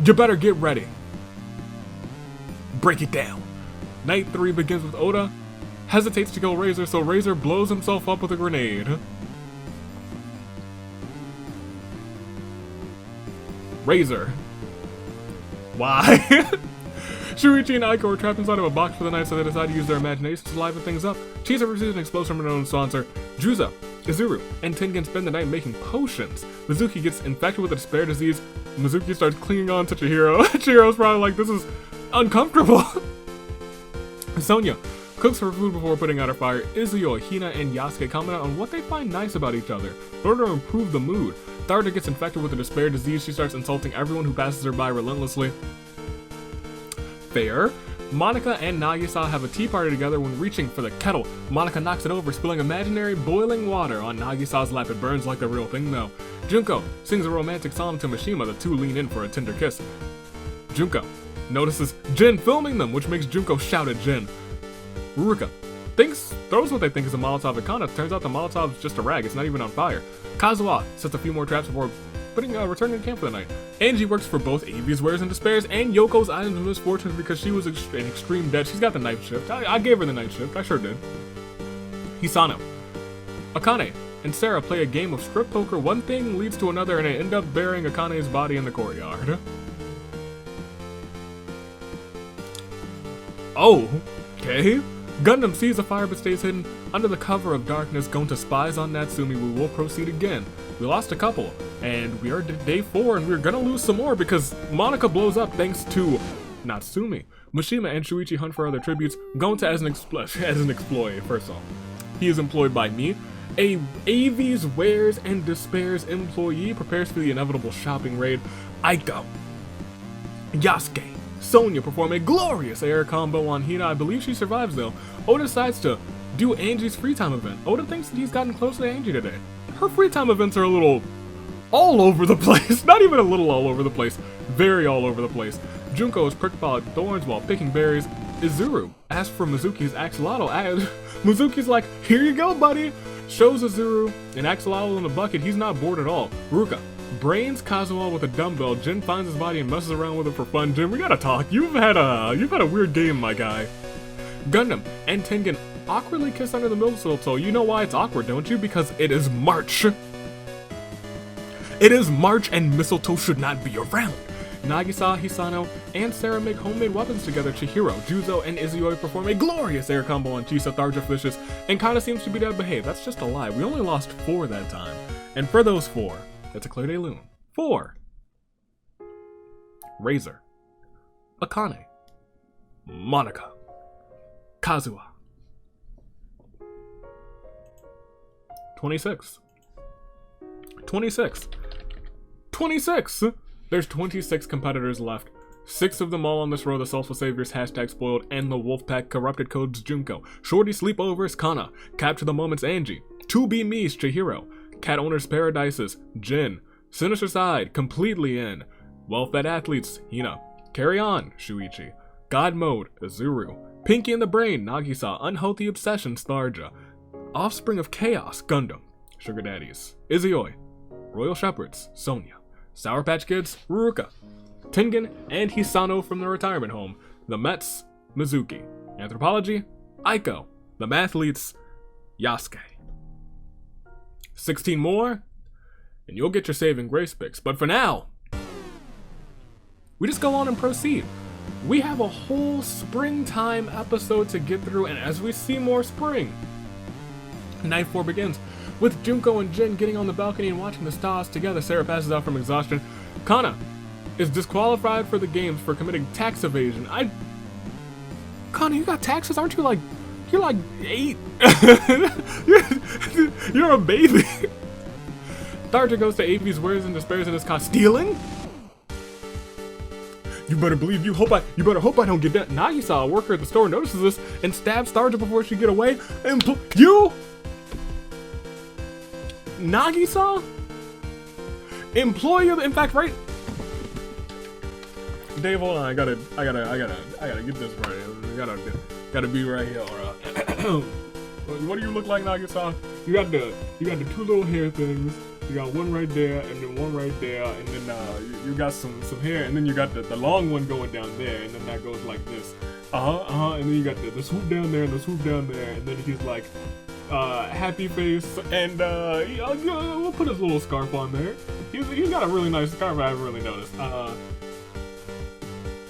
you better get ready. Break it down. Night 3 begins with Oda, hesitates to kill Razor, so Razor blows himself up with a grenade. Razor. Why? Shuichi and Aiko are trapped inside of a box for the night, so they decide to use their imaginations to liven things up. Chisa receives an explosion from her own sponsor. Juzo, Izuru, and Tengen spend the night making potions. Mizuki gets infected with a despair disease. Mizuki starts clinging on to Chihiro. Chihiro's probably like, this is uncomfortable. Sonya cooks her food before putting out her fire. Izuyoi, Hina, and Yasuke comment on what they find nice about each other in order to improve the mood. Tharja gets infected with a despair disease. She starts insulting everyone who passes her by relentlessly. Fair. Monica and Nagisa have a tea party together. When reaching for the kettle, Monica knocks it over, spilling imaginary boiling water on Nagisa's lap. It burns like the real thing though. Junko sings a romantic song to Mishima. The two lean in for a tender kiss. Junko notices Jin filming them, which makes Junko shout at Jin. Ruruka throws what they think is a Molotov at Kana. Turns out the Molotov's just a rag, it's not even on fire. Kazuha sets a few more traps before returning to camp for the night. Angie works for both Avi's Wares and Despairs and Yoko's Items of Misfortunes because she was in extreme debt. She's got the night shift. I gave her the night shift, I sure did. Hisano, Akane, and Sarah play a game of strip poker. One thing leads to another and they end up burying Akane's body in the courtyard. Oh, okay. Gundam sees a fire but stays hidden. Under the cover of darkness, Gonta spies on Natsumi. We will proceed again. We lost a couple, and we are day 4, and we're gonna lose some more because Monica blows up thanks to Natsumi. Mishima and Shuichi hunt for other tributes. Gonta as an exploit. First off, he is employed by me. A Avi's Wares and Despairs employee prepares for the inevitable shopping raid. Aiko, Yasuke, Sonya perform a glorious air combo on Hina. I believe she survives though. Oda decides to do Angie's free time event. Oda thinks that he's gotten close to Angie today. Her free time events are a little all over the place. Not even a little all over the place. Very all over the place. Junko is pricked by thorns while picking berries. Izuru asks for Mizuki's axolotl. Mizuki's like, here you go, buddy. Shows Izuru an axolotl in a bucket. He's not bored at all. Ruka brains Kazuha with a dumbbell. Jin finds his body and messes around with it for fun. Jin, we gotta talk. You've had a weird game, my guy. Gundam and Tengen awkwardly kiss under the mistletoe. You know why it's awkward, don't you? Because it is March. It is March and mistletoe should not be around. Nagisa, Hisano, and Sarah make homemade weapons together. Chihiro, Juzo, and Izuyoi perform a glorious air combo on Chisa. Tharja fishes and kinda seems to be dead behave. That's just a lie. We only lost 4 that time. And for those 4, that's a clear day loon. 4. Razor, Akane, Monica, Kazuha. 26. 26. 26! There's 26 competitors left. 6 of them all on this row. The Soulful Saviors, #spoiled, and the Wolfpack. Corrupted Codes, Junko. Shorty Sleepovers, Kana. Capture the Moments, Angie. 2B Me's, Chihiro. Cat Owners Paradises, Jin. Sinister Side, completely in. Well-fed athletes, Hina. Carry On, Shuichi. God Mode, Azuru. Pinky and the Brain, Nagisa. Unhealthy Obsession, Sparja. Offspring of Chaos, Gundam. Sugar Daddies, Izuyoi. Royal Shepherds, Sonia. Sour Patch Kids, Ruruka. Tengen and Hisano from the retirement home. The Mets, Mizuki. Anthropology, Aiko. The Mathletes, Yasuke. 16 more, and you'll get your saving grace picks. But for now, we just go on and proceed. We have a whole springtime episode to get through, and as we see more spring, Night 4 begins with Junko and Jin getting on the balcony and watching the stars together. Sarah passes out from exhaustion. Kana is disqualified for the games for committing tax evasion. Kana, you got taxes? Aren't you you're like 8? you're a baby. Tharja goes to Avi's wares and despairs in his car. Stealing? You better believe you better hope I don't get that. Nagisa, a worker at the store, notices this and stabs Tharja before she get away. You? Nagisa? Employee of the, in fact, right? Dave, hold on, I gotta get this right. Gotta be right here, alright. What do you look like, Nagisa? You got the 2 little hair things. You got one right there, and then one right there, and then you got some hair, and then you got the long one going down there, and then that goes like this. And then you got the swoop down there and the swoop down there, and then he's like, happy face, and we'll put his little scarf on there. He's got a really nice scarf. I haven't really noticed.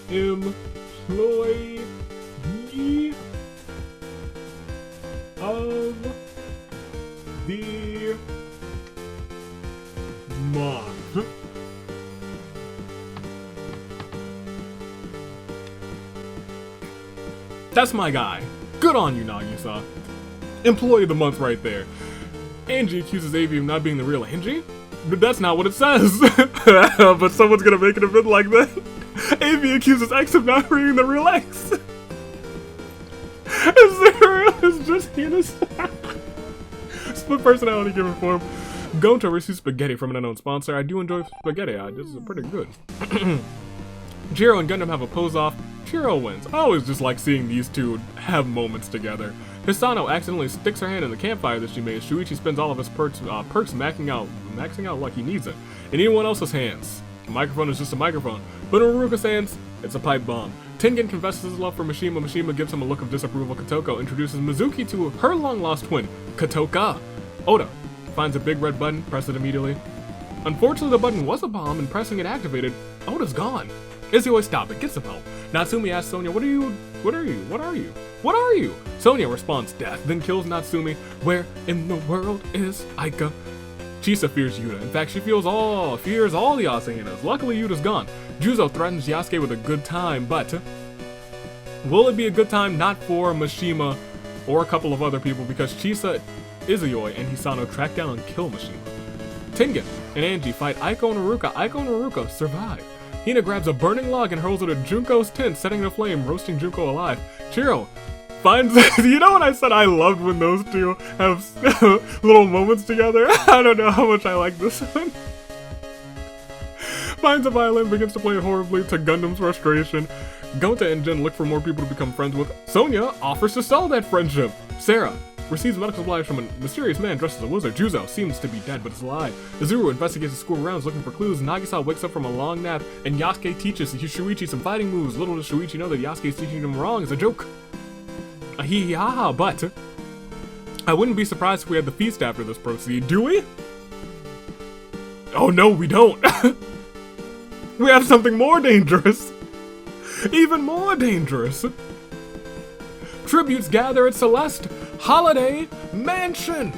Employee of the month. That's my guy. Good on you, Nagisa. Employee of the month right there. Angie accuses Avi of not being the real Angie? But that's not what it says. But someone's gonna make it a bit like that. Avi accuses X of not being the real X. It's just Hannah's split personality given form. Gonta receives spaghetti from an unknown sponsor. I do enjoy spaghetti. This is pretty good. Jiro and Gundam have a pose off. Jiro wins. I always just like seeing these two have moments together. Hisano accidentally sticks her hand in the campfire that she made. Shuichi spends all of his perks maxing out like he needs it. In anyone else's hands, a microphone is just a microphone. But in Ruruka's hands, it's a pipe bomb. Tengen confesses his love for Mishima. Mishima gives him a look of disapproval. Kotoko introduces Mizuki to her long-lost twin, Kotoka. Oda finds a big red button, press it immediately. Unfortunately, the button was a bomb, and pressing it activated. Oda's gone. Izuyoi, stop it, get some help. Natsumi asks Sonia, what are you? Sonia responds, death, then kills Natsumi. Where in the world is Aika? Chisa fears Yuta. In fact, she fears all the Asahinas. Luckily, Yuta's gone. Juzo threatens Yasuke with a good time, but will it be a good time? Not for Mishima or a couple of other people, because Chisa, Izuyoi, and Hisano track down and kill Mishima. Tengen and Angie fight Aiko and Haruka. Aiko and Haruka survive. Hina grabs a burning log and hurls it at Junko's tent, setting it aflame, roasting Junko alive. Chiro finds you know what I said I loved when those two have little moments together? I don't know how much I like this one. Finds a violin, begins to play it horribly to Gundam's frustration. Gonta and Jin look for more people to become friends with. Sonia offers to sell that friendship. Sarah receives medical supplies from a mysterious man dressed as a wizard. Juzo seems to be dead, but is alive. Azuru investigates the school grounds looking for clues. Nagisa wakes up from a long nap, and Yasuke teaches Shuichi some fighting moves. Little does Shuichi know that Yasuke is teaching him wrong as a joke. A hee hee ha ha, but I wouldn't be surprised if we had the feast after this proceed, do we? Oh no, we don't. We have something more dangerous. Even more dangerous. Tributes gather at Celeste Holiday Mansion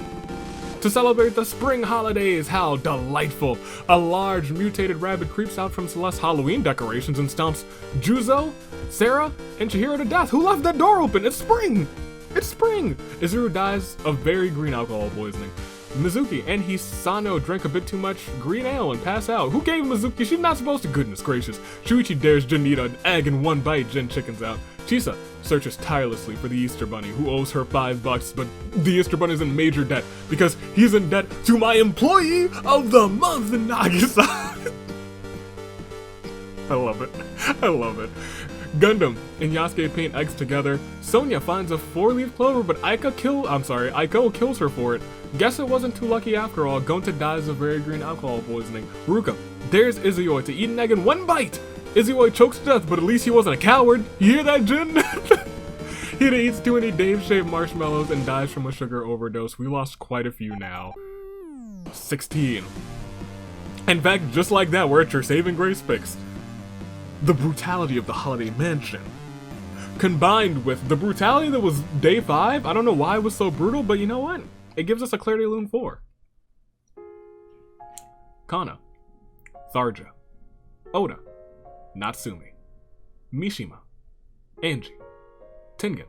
to celebrate the spring holidays. How delightful! A large mutated rabbit creeps out from Celeste's Halloween decorations and stomps Juzo, Sarah, and Chihiro to death. Who left that door open? It's spring! It's spring! Izuru dies of very green alcohol poisoning. Mizuki and Hisano drink a bit too much green ale and pass out. Who gave Mizuki? She's not supposed to. Goodness gracious. Shuichi dares Jin to eat an egg in one bite. Jin chickens out. Chisa searches tirelessly for the Easter Bunny, who owes her $5, but the Easter Bunny's in major debt because he's in debt to my employee of the month, Nagisa. I love it. I love it. Gundam and Yasuke paint eggs together. Sonya finds a 4-leaf clover, but Aiko kills her for it. Guess it wasn't too lucky after all. Gonta dies of very green alcohol poisoning. Ruka dares Izuyoi to eat an egg in one bite. Izuyoi chokes to death, but at least he wasn't a coward. You hear that, Jin? Hida eats too many Dave-shaped marshmallows and dies from a sugar overdose. We lost quite a few now. 16. In fact, just like that, we're at your saving grace picks. The brutality of the Holiday Mansion, combined with the brutality that was day 5. I don't know why it was so brutal, but you know what? It gives us a Clair de Lune 4. Kana, Tharja, Oda, Natsumi, Mishima, Angie, Tengen,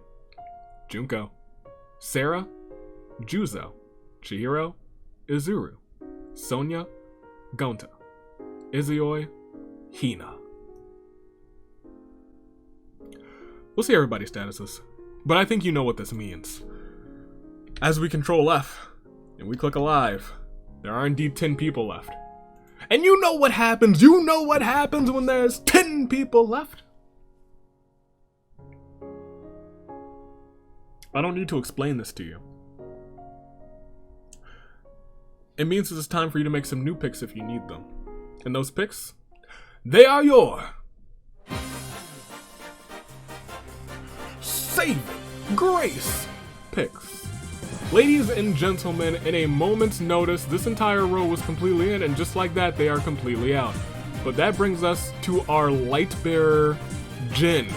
Junko, Sarah, Juzo, Chihiro, Izuru, Sonya, Gonta, Izuyoi, Hina. We'll see everybody's statuses, but I think you know what this means. As we control F, and we click alive, there are indeed 10 people left. And you know what happens! You know what happens when there's 10 people left! I don't need to explain this to you. It means it's time for you to make some new picks if you need them. And those picks, they are your saving grace picks. Ladies and gentlemen, in a moment's notice, this entire row was completely in, and just like that, they are completely out. But that brings us to our light bearer, Jin.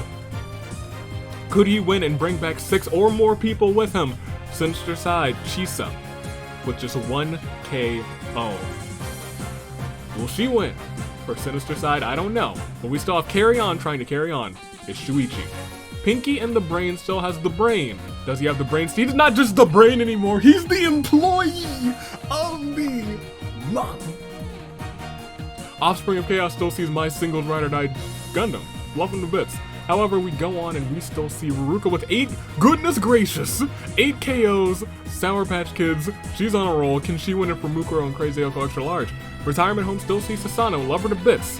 Could he win and bring back 6 or more people with him? Sinister side, Chisa, with just 1 KO. Will she win? For Sinister side, I don't know. But we still have Carry On trying to carry on. It's Shuichi. Pinky and the Brain still has the brain. Does he have the brain? He's not just the brain anymore. He's the employee of the month. Offspring of Chaos still sees my single ride or die Gundam. Love him to bits. However, we go on and we still see Ruruka with 8, goodness gracious, 8 KOs, Sour Patch Kids. She's on a roll. Can she win it for Mukuro and Crazy Oko Extra Large? Retirement Home still sees Sasano. Love her to bits.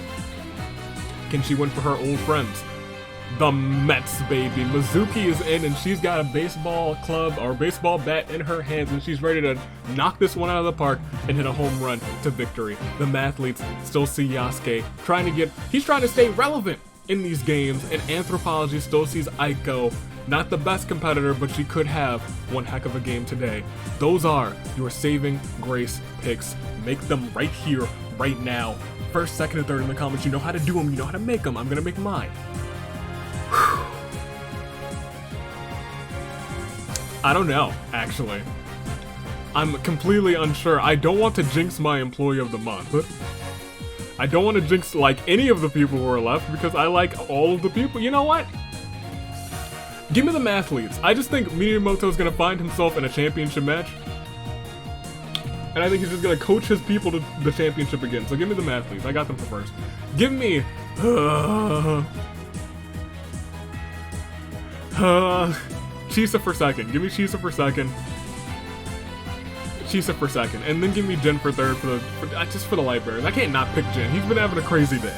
Can she win for her old friends? The Mets, baby. Mizuki is in and she's got a baseball club or baseball bat in her hands and she's ready to knock this one out of the park and hit a home run to victory. The Mathletes still see Yasuke he's trying to stay relevant in these games, and Anthropology still sees Aiko. Not the best competitor, but she could have one heck of a game today. Those are your saving grace picks. Make them right here, right now. First, second, and third in the comments. You know how to do them. You know how to make them. I'm gonna make mine. I don't know, actually. I'm completely unsure. I don't want to jinx my employee of the month. I don't want to jinx, like, any of the people who are left because I like all of the people. You know what? Give me the Mathletes. I just think Miyamoto's gonna find himself in a championship match. And I think he's just gonna coach his people to the championship again. So give me the Mathletes. I got them for first. Give me... Chisa for second. Give me Chisa for second. Chisa for second. And then give me Jin for third just for the light bearers. I can't not pick Jin. He's been having a crazy day.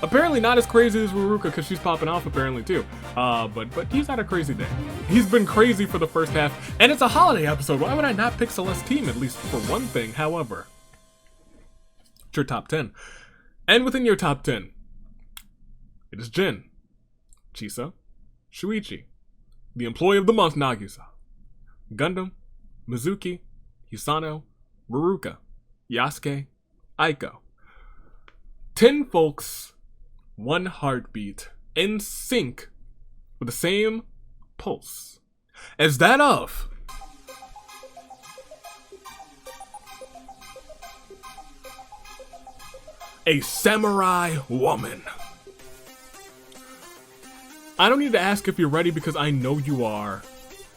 Apparently not as crazy as Ruruka because she's popping off apparently too. But he's had a crazy day. He's been crazy for the first half. And it's a holiday episode. Why would I not pick Celeste's team, at least for one thing? However, it's your top 10. And within your top 10, it is Jin, Chisa, Shuichi, the employee of the month, Nagisa, Gundam, Mizuki, Hisano, Ruruka, Yasuke, Aiko. 10 folks, 1 heartbeat, in sync with the same pulse as that of a samurai woman. I don't need to ask if you're ready because I know you are.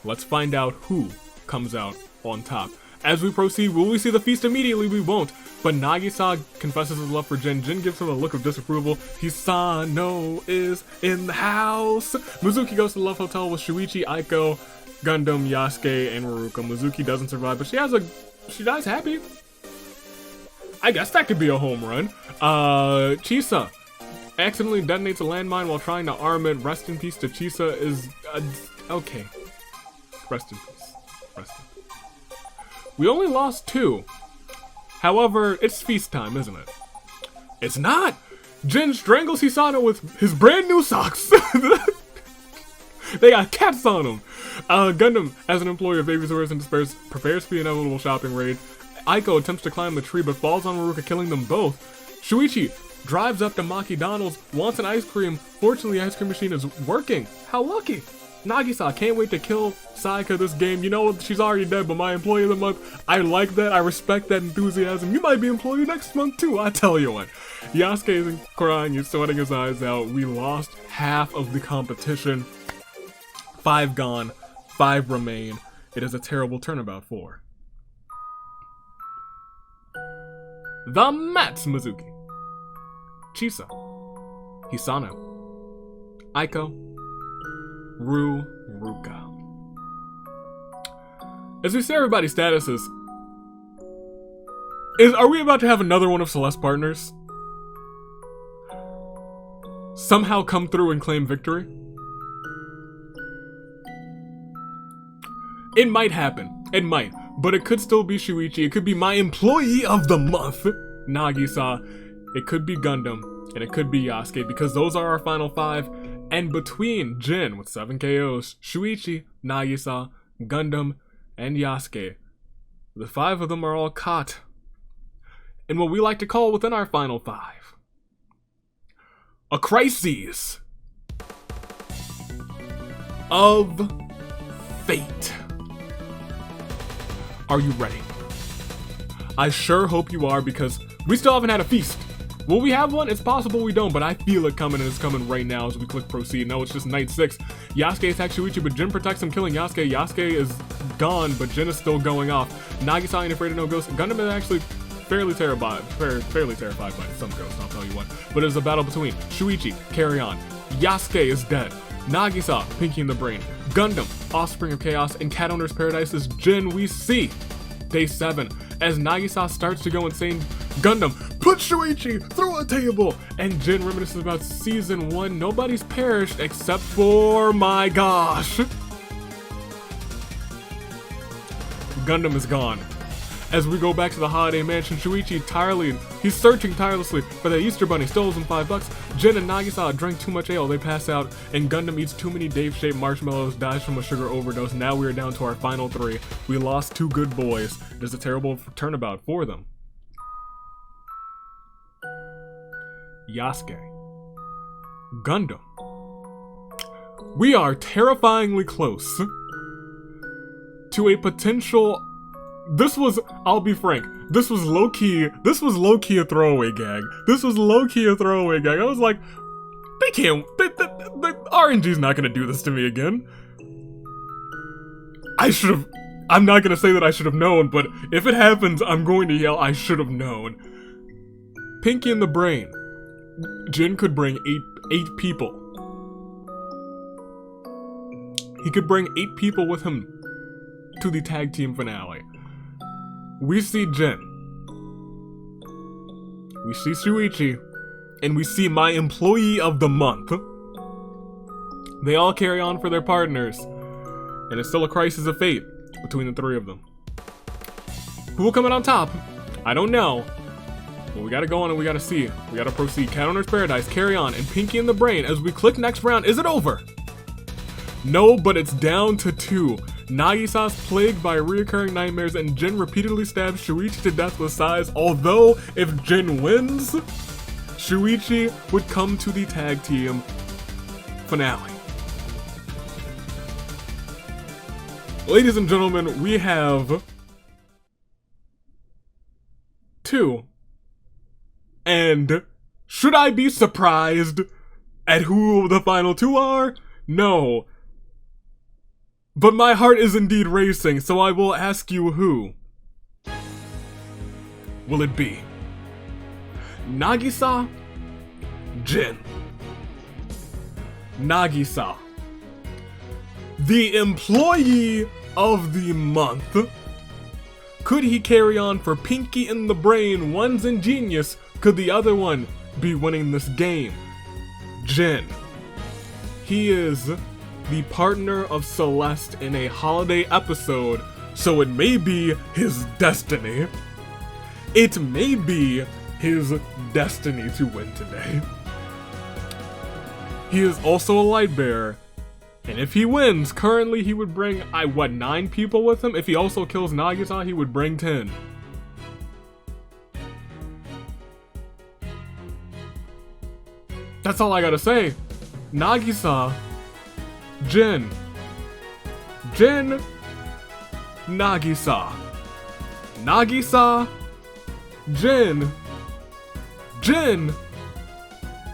Let's find out who comes out on top. As we proceed, will we see the feast immediately? We won't. But Nagisa confesses his love for Jin. Jin gives him a look of disapproval. Hisano is in the house. Mizuki goes to the Love Hotel with Shuichi, Aiko, Gundam, Yasuke, and Ruruka. Mizuki doesn't survive, but she dies happy. I guess that could be a home run. Chisa accidentally detonates a landmine while trying to arm it. Rest in peace to Chisa is... okay. Rest in peace. Rest in peace. We only lost 2. However, it's feast time, isn't it? It's not! Jin strangles Hisano with his brand new socks! They got cats on them! Gundam, as an employee of baby Zores and despairs, prepares for the inevitable shopping raid. Aiko attempts to climb the tree but falls on Maruka, killing them both. Shuichi drives up to Maki Donald's, wants an ice cream. Fortunately, the ice cream machine is working. How lucky! Nagisa, can't wait to kill Sayaka this game. You know, she's already dead, but my employee of the month, I like that, I respect that enthusiasm. You might be employee next month too, I tell you what. Yasuke is crying, he's sweating his eyes out. We lost half of the competition. 5 gone, 5 remain. It is a terrible turnabout for the Matsumizuki. Chisa, Hisano, Aiko, Ruka. As we see everybody's statuses, are we about to have another one of Celeste partners somehow come through and claim victory? It might happen. It might. But it could still be Shuichi. It could be my employee of the month, Nagisa. It could be Gundam. And it could be Yasuke, because those are our final 5. And between Jin with 7 KOs, Shuichi, Nagisa, Gundam, and Yasuke, the 5 of them are all caught in what we like to call within our final 5 a crisis of fate. Are you ready? I sure hope you are, because we still haven't had a feast. Will we have one? It's possible we don't, but I feel it coming, and it's coming right now as we click proceed. No, it's just night 6. Yasuke attacks Shuichi, but Jin protects him, killing Yasuke. Yasuke is gone, but Jin is still going off. Nagisa ain't afraid of no ghosts. Gundam is actually fairly terrified by some ghosts, I'll tell you what. But it's a battle between Shuichi, carry on. Yasuke is dead. Nagisa, Pinky in the Brain. Gundam, Offspring of Chaos, and Cat Owner's Paradise is Jin. We see day 7 as Nagisa starts to go insane. Gundam, put Shuichi through a table! And Jin reminisces about season 1. Nobody's perished except for, my gosh, Gundam is gone. As we go back to the Holiday Mansion, Shuichi he's searching tirelessly for the Easter Bunny, steals him $5. Jin and Nagisa drank too much ale, they pass out, and Gundam eats too many Dave-shaped marshmallows, dies from a sugar overdose. Now we are down to our final 3. We lost 2 good boys. It is a terrible turnabout for them. Yasuke. Gundam. We are terrifyingly close to a potential... I'll be frank, this was low-key a throwaway gag. I was like, the RNG's not gonna do this to me again. I'm not gonna say that I should have known, but if it happens, I'm going to yell, I should have known. Pinky in the Brain. Jin could bring 8 people. He could bring 8 people with him to the tag team finale. We see Jin, we see Shuichi, and we see my employee of the month. They all carry on for their partners, and it's still a crisis of fate between the 3 of them. Who will come out on top? I don't know, but we gotta go on and we gotta see. We gotta proceed. Cat Owner's Paradise, carry on, and Pinky in the Brain as we click next round. Is it over? No, but it's down to 2. Nagisa's plagued by reoccurring nightmares, and Jin repeatedly stabs Shuichi to death with sighs. Although, if Jin wins, Shuichi would come to the tag team finale. Ladies and gentlemen, we have 2. And should I be surprised at who the final 2 are? No. But my heart is indeed racing, so I will ask you who. Will it be Nagisa? Jin. Nagisa, the employee of the month. Could he carry on for Pinky in the Brain? One's ingenious. Could the other one be winning this game? Jin. He is the partner of Celeste in a holiday episode, so it may be his destiny. It may be his destiny to win today. He is also a light bearer, and if he wins, currently he would bring, 9 people with him? If he also kills Nagisa, he would bring 10. That's all I gotta say. Nagisa, Jin, Nagisa, Jin,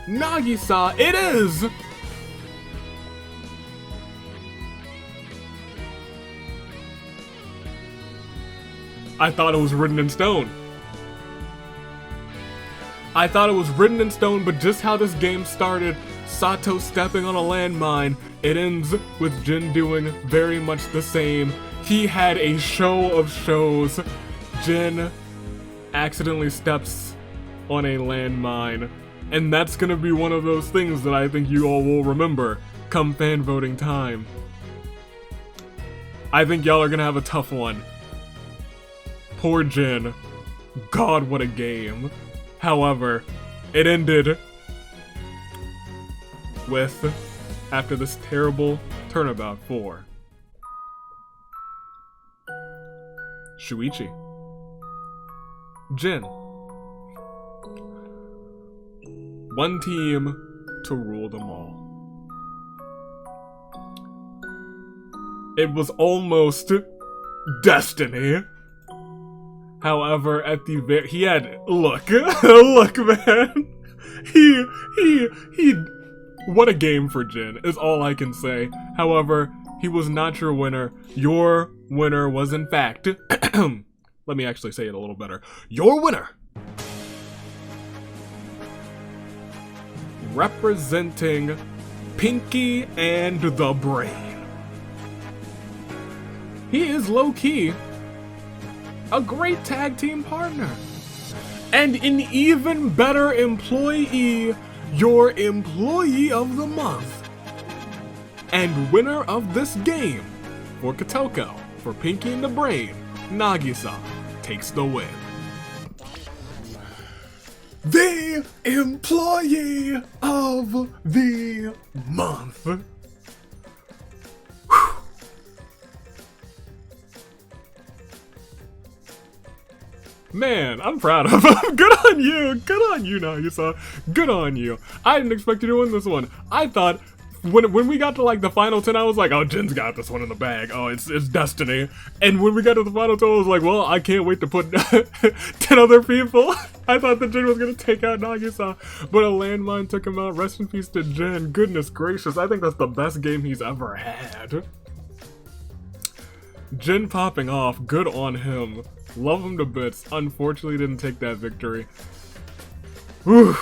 Nagisa, it is! I thought it was written in stone. I thought it was written in stone, but just how this game started, Sato stepping on a landmine, it ends with Jin doing very much the same. He had a show of shows. Jin accidentally steps on a landmine, and that's gonna be one of those things that I think you all will remember come fan voting time. I think y'all are gonna have a tough one. Poor Jin. God, what a game. However, it ended with, after this terrible turnabout, for Shuichi, Jin. One team to rule them all. It was almost destiny. However, at the he had, look, look, man. He, what a game for Jin, is all I can say. However, he was not your winner. Your winner was, in fact, let me actually say it a little better. Your winner, representing Pinky and the Brain. He is low-key a great tag team partner, and an even better employee, your employee of the month, and winner of this game for Kotoko, for Pinky and the Brain, Nagisa takes the win. The employee of the month. Man, I'm proud of him. Good on you, Nagisa. Good on you. I didn't expect you to win this one. I thought, when we got to like the final 10, I was like, oh, Jin's got this one in the bag. Oh, it's destiny. And when we got to the final 10, I was like, well, I can't wait to put 10 other people. I thought that Jin was gonna take out Nagisa, but a landmine took him out. Rest in peace to Jin. Goodness gracious, I think that's the best game he's ever had. Jin popping off, good on him. Love him to bits. Unfortunately, didn't take that victory. Whew.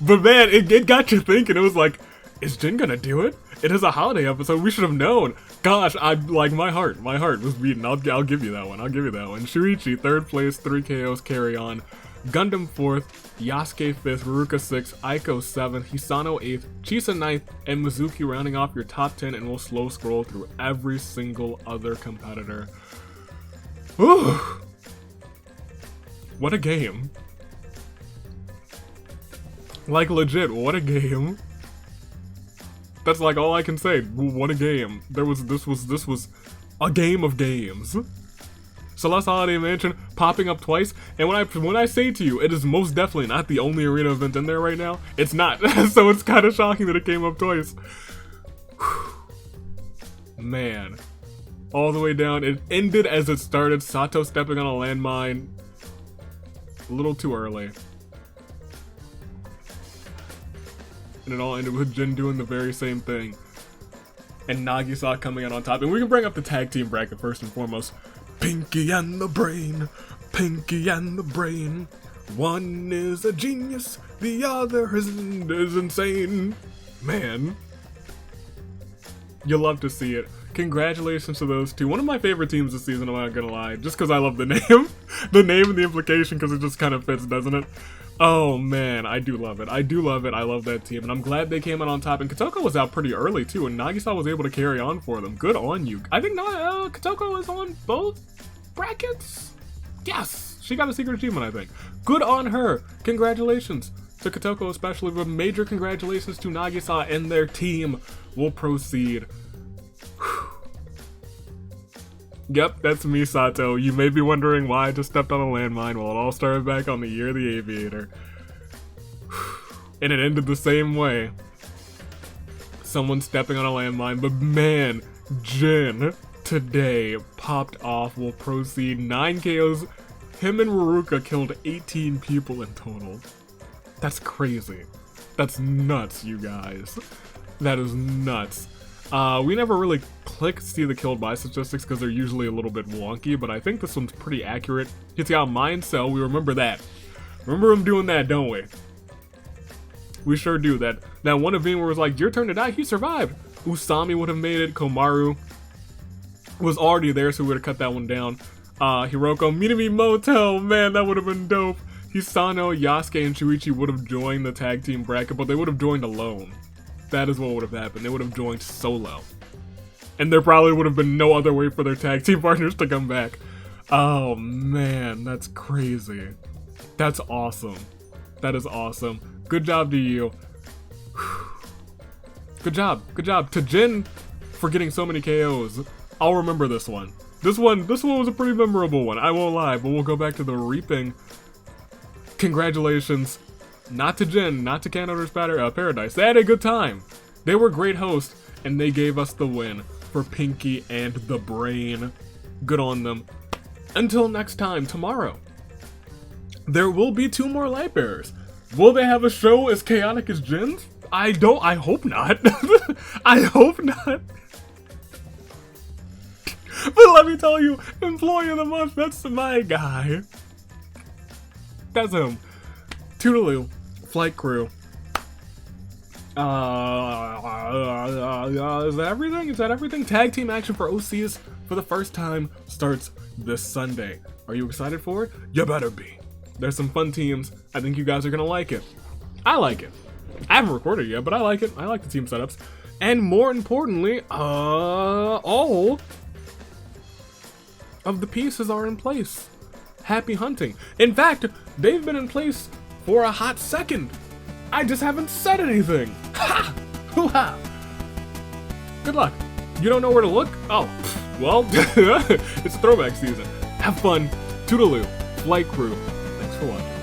But man, it got you thinking. It was like, is Jin gonna do it? It is a holiday episode. We should have known. Gosh, my heart was beating. I'll give you that one. Shuichi, 3rd place, 3 KOs, carry on. Gundam 4th, Yasuke 5th, Ruka 6th, Aiko 7th, Hisano 8th, Chisa 9th, and Mizuki rounding off your top 10, and we'll slow scroll through every single other competitor. Whew. What a game. Like legit, what a game. That's like all I can say. What a game. This was a game of games. Celeste Holiday Mansion popping up twice, and when I say to you, it is most definitely not the only arena event in there right now. It's not. So it's kind of shocking that it came up twice. Man. All the way down. It ended as it started. Sato stepping on a landmine. A little too early. And it all ended with Jin doing the very same thing. And Nagisa coming out on top. And we can bring up the tag team bracket first and foremost. Pinky and the Brain. Pinky and the Brain. One is a genius. The other is insane. Man. You'll love to see it. Congratulations to those two. One of my favorite teams this season, I'm not gonna lie. Just because I love the name. The name and the implication, because it just kind of fits, doesn't it? Oh man, I do love it. I do love it. I love that team, and I'm glad they came out on top. And Kotoko was out pretty early too, and Nagisa was able to carry on for them. Good on you. I think Kotoko is on both brackets. Yes, she got a secret achievement, I think. Good on her. Congratulations to Kotoko, especially, but major congratulations to Nagisa and their team. We'll proceed. Yep, that's me, Sato. You may be wondering why I just stepped on a landmine. Well, it all started back on the year of the aviator. And it ended the same way. Someone stepping on a landmine, but man, Jin today popped off. We'll proceed. 9 KOs. Him and Ruruka killed 18 people in total. That's crazy. That's nuts, you guys. That is nuts. We never really click see the killed by statistics because they're usually a little bit wonky, but I think this one's pretty accurate. He's got Mind Cell, we remember that. Remember him doing that, don't we? We sure do that. Now, one of them was like, your turn to die, he survived. Usami would have made it, Komaru was already there, so we would have cut that one down. Hiroko, Minami Motel, man, that would have been dope. Hisano, Yasuke, and Shuichi would have joined the tag team bracket, but they would have joined alone. That is what would have happened. They would have joined solo. And there probably would have been no other way for their tag team partners to come back. Oh man, that's crazy. That's awesome. That is awesome. Good job to you. Good job. Good job to Jin for getting so many KOs. I'll remember this one. This one was a pretty memorable one, I won't lie, but we'll go back to the reaping. Congratulations. Not to Jin, not to Canoder's Paradise. They had a good time. They were great hosts, and they gave us the win for Pinky and the Brain. Good on them. Until next time, tomorrow, there will be 2 more Lightbearers. Will they have a show as chaotic as Jin's? I hope not. I hope not. But let me tell you, Employee of the Month, that's my guy. That's him. Toodaloo, Flight Crew. Is that everything? Is that everything? Tag team action for OCs for the first time starts this Sunday. Are you excited for it? You better be. There's some fun teams. I think you guys are gonna like it. I like it. I haven't recorded yet, but I like it. I like the team setups. And more importantly, all of the pieces are in place. Happy hunting. In fact, they've been in place for a hot second. I just haven't said anything. Ha! Hoo-ha! Good luck. You don't know where to look? Oh, well, it's throwback season. Have fun. Toodaloo. Flight Crew. Thanks for watching.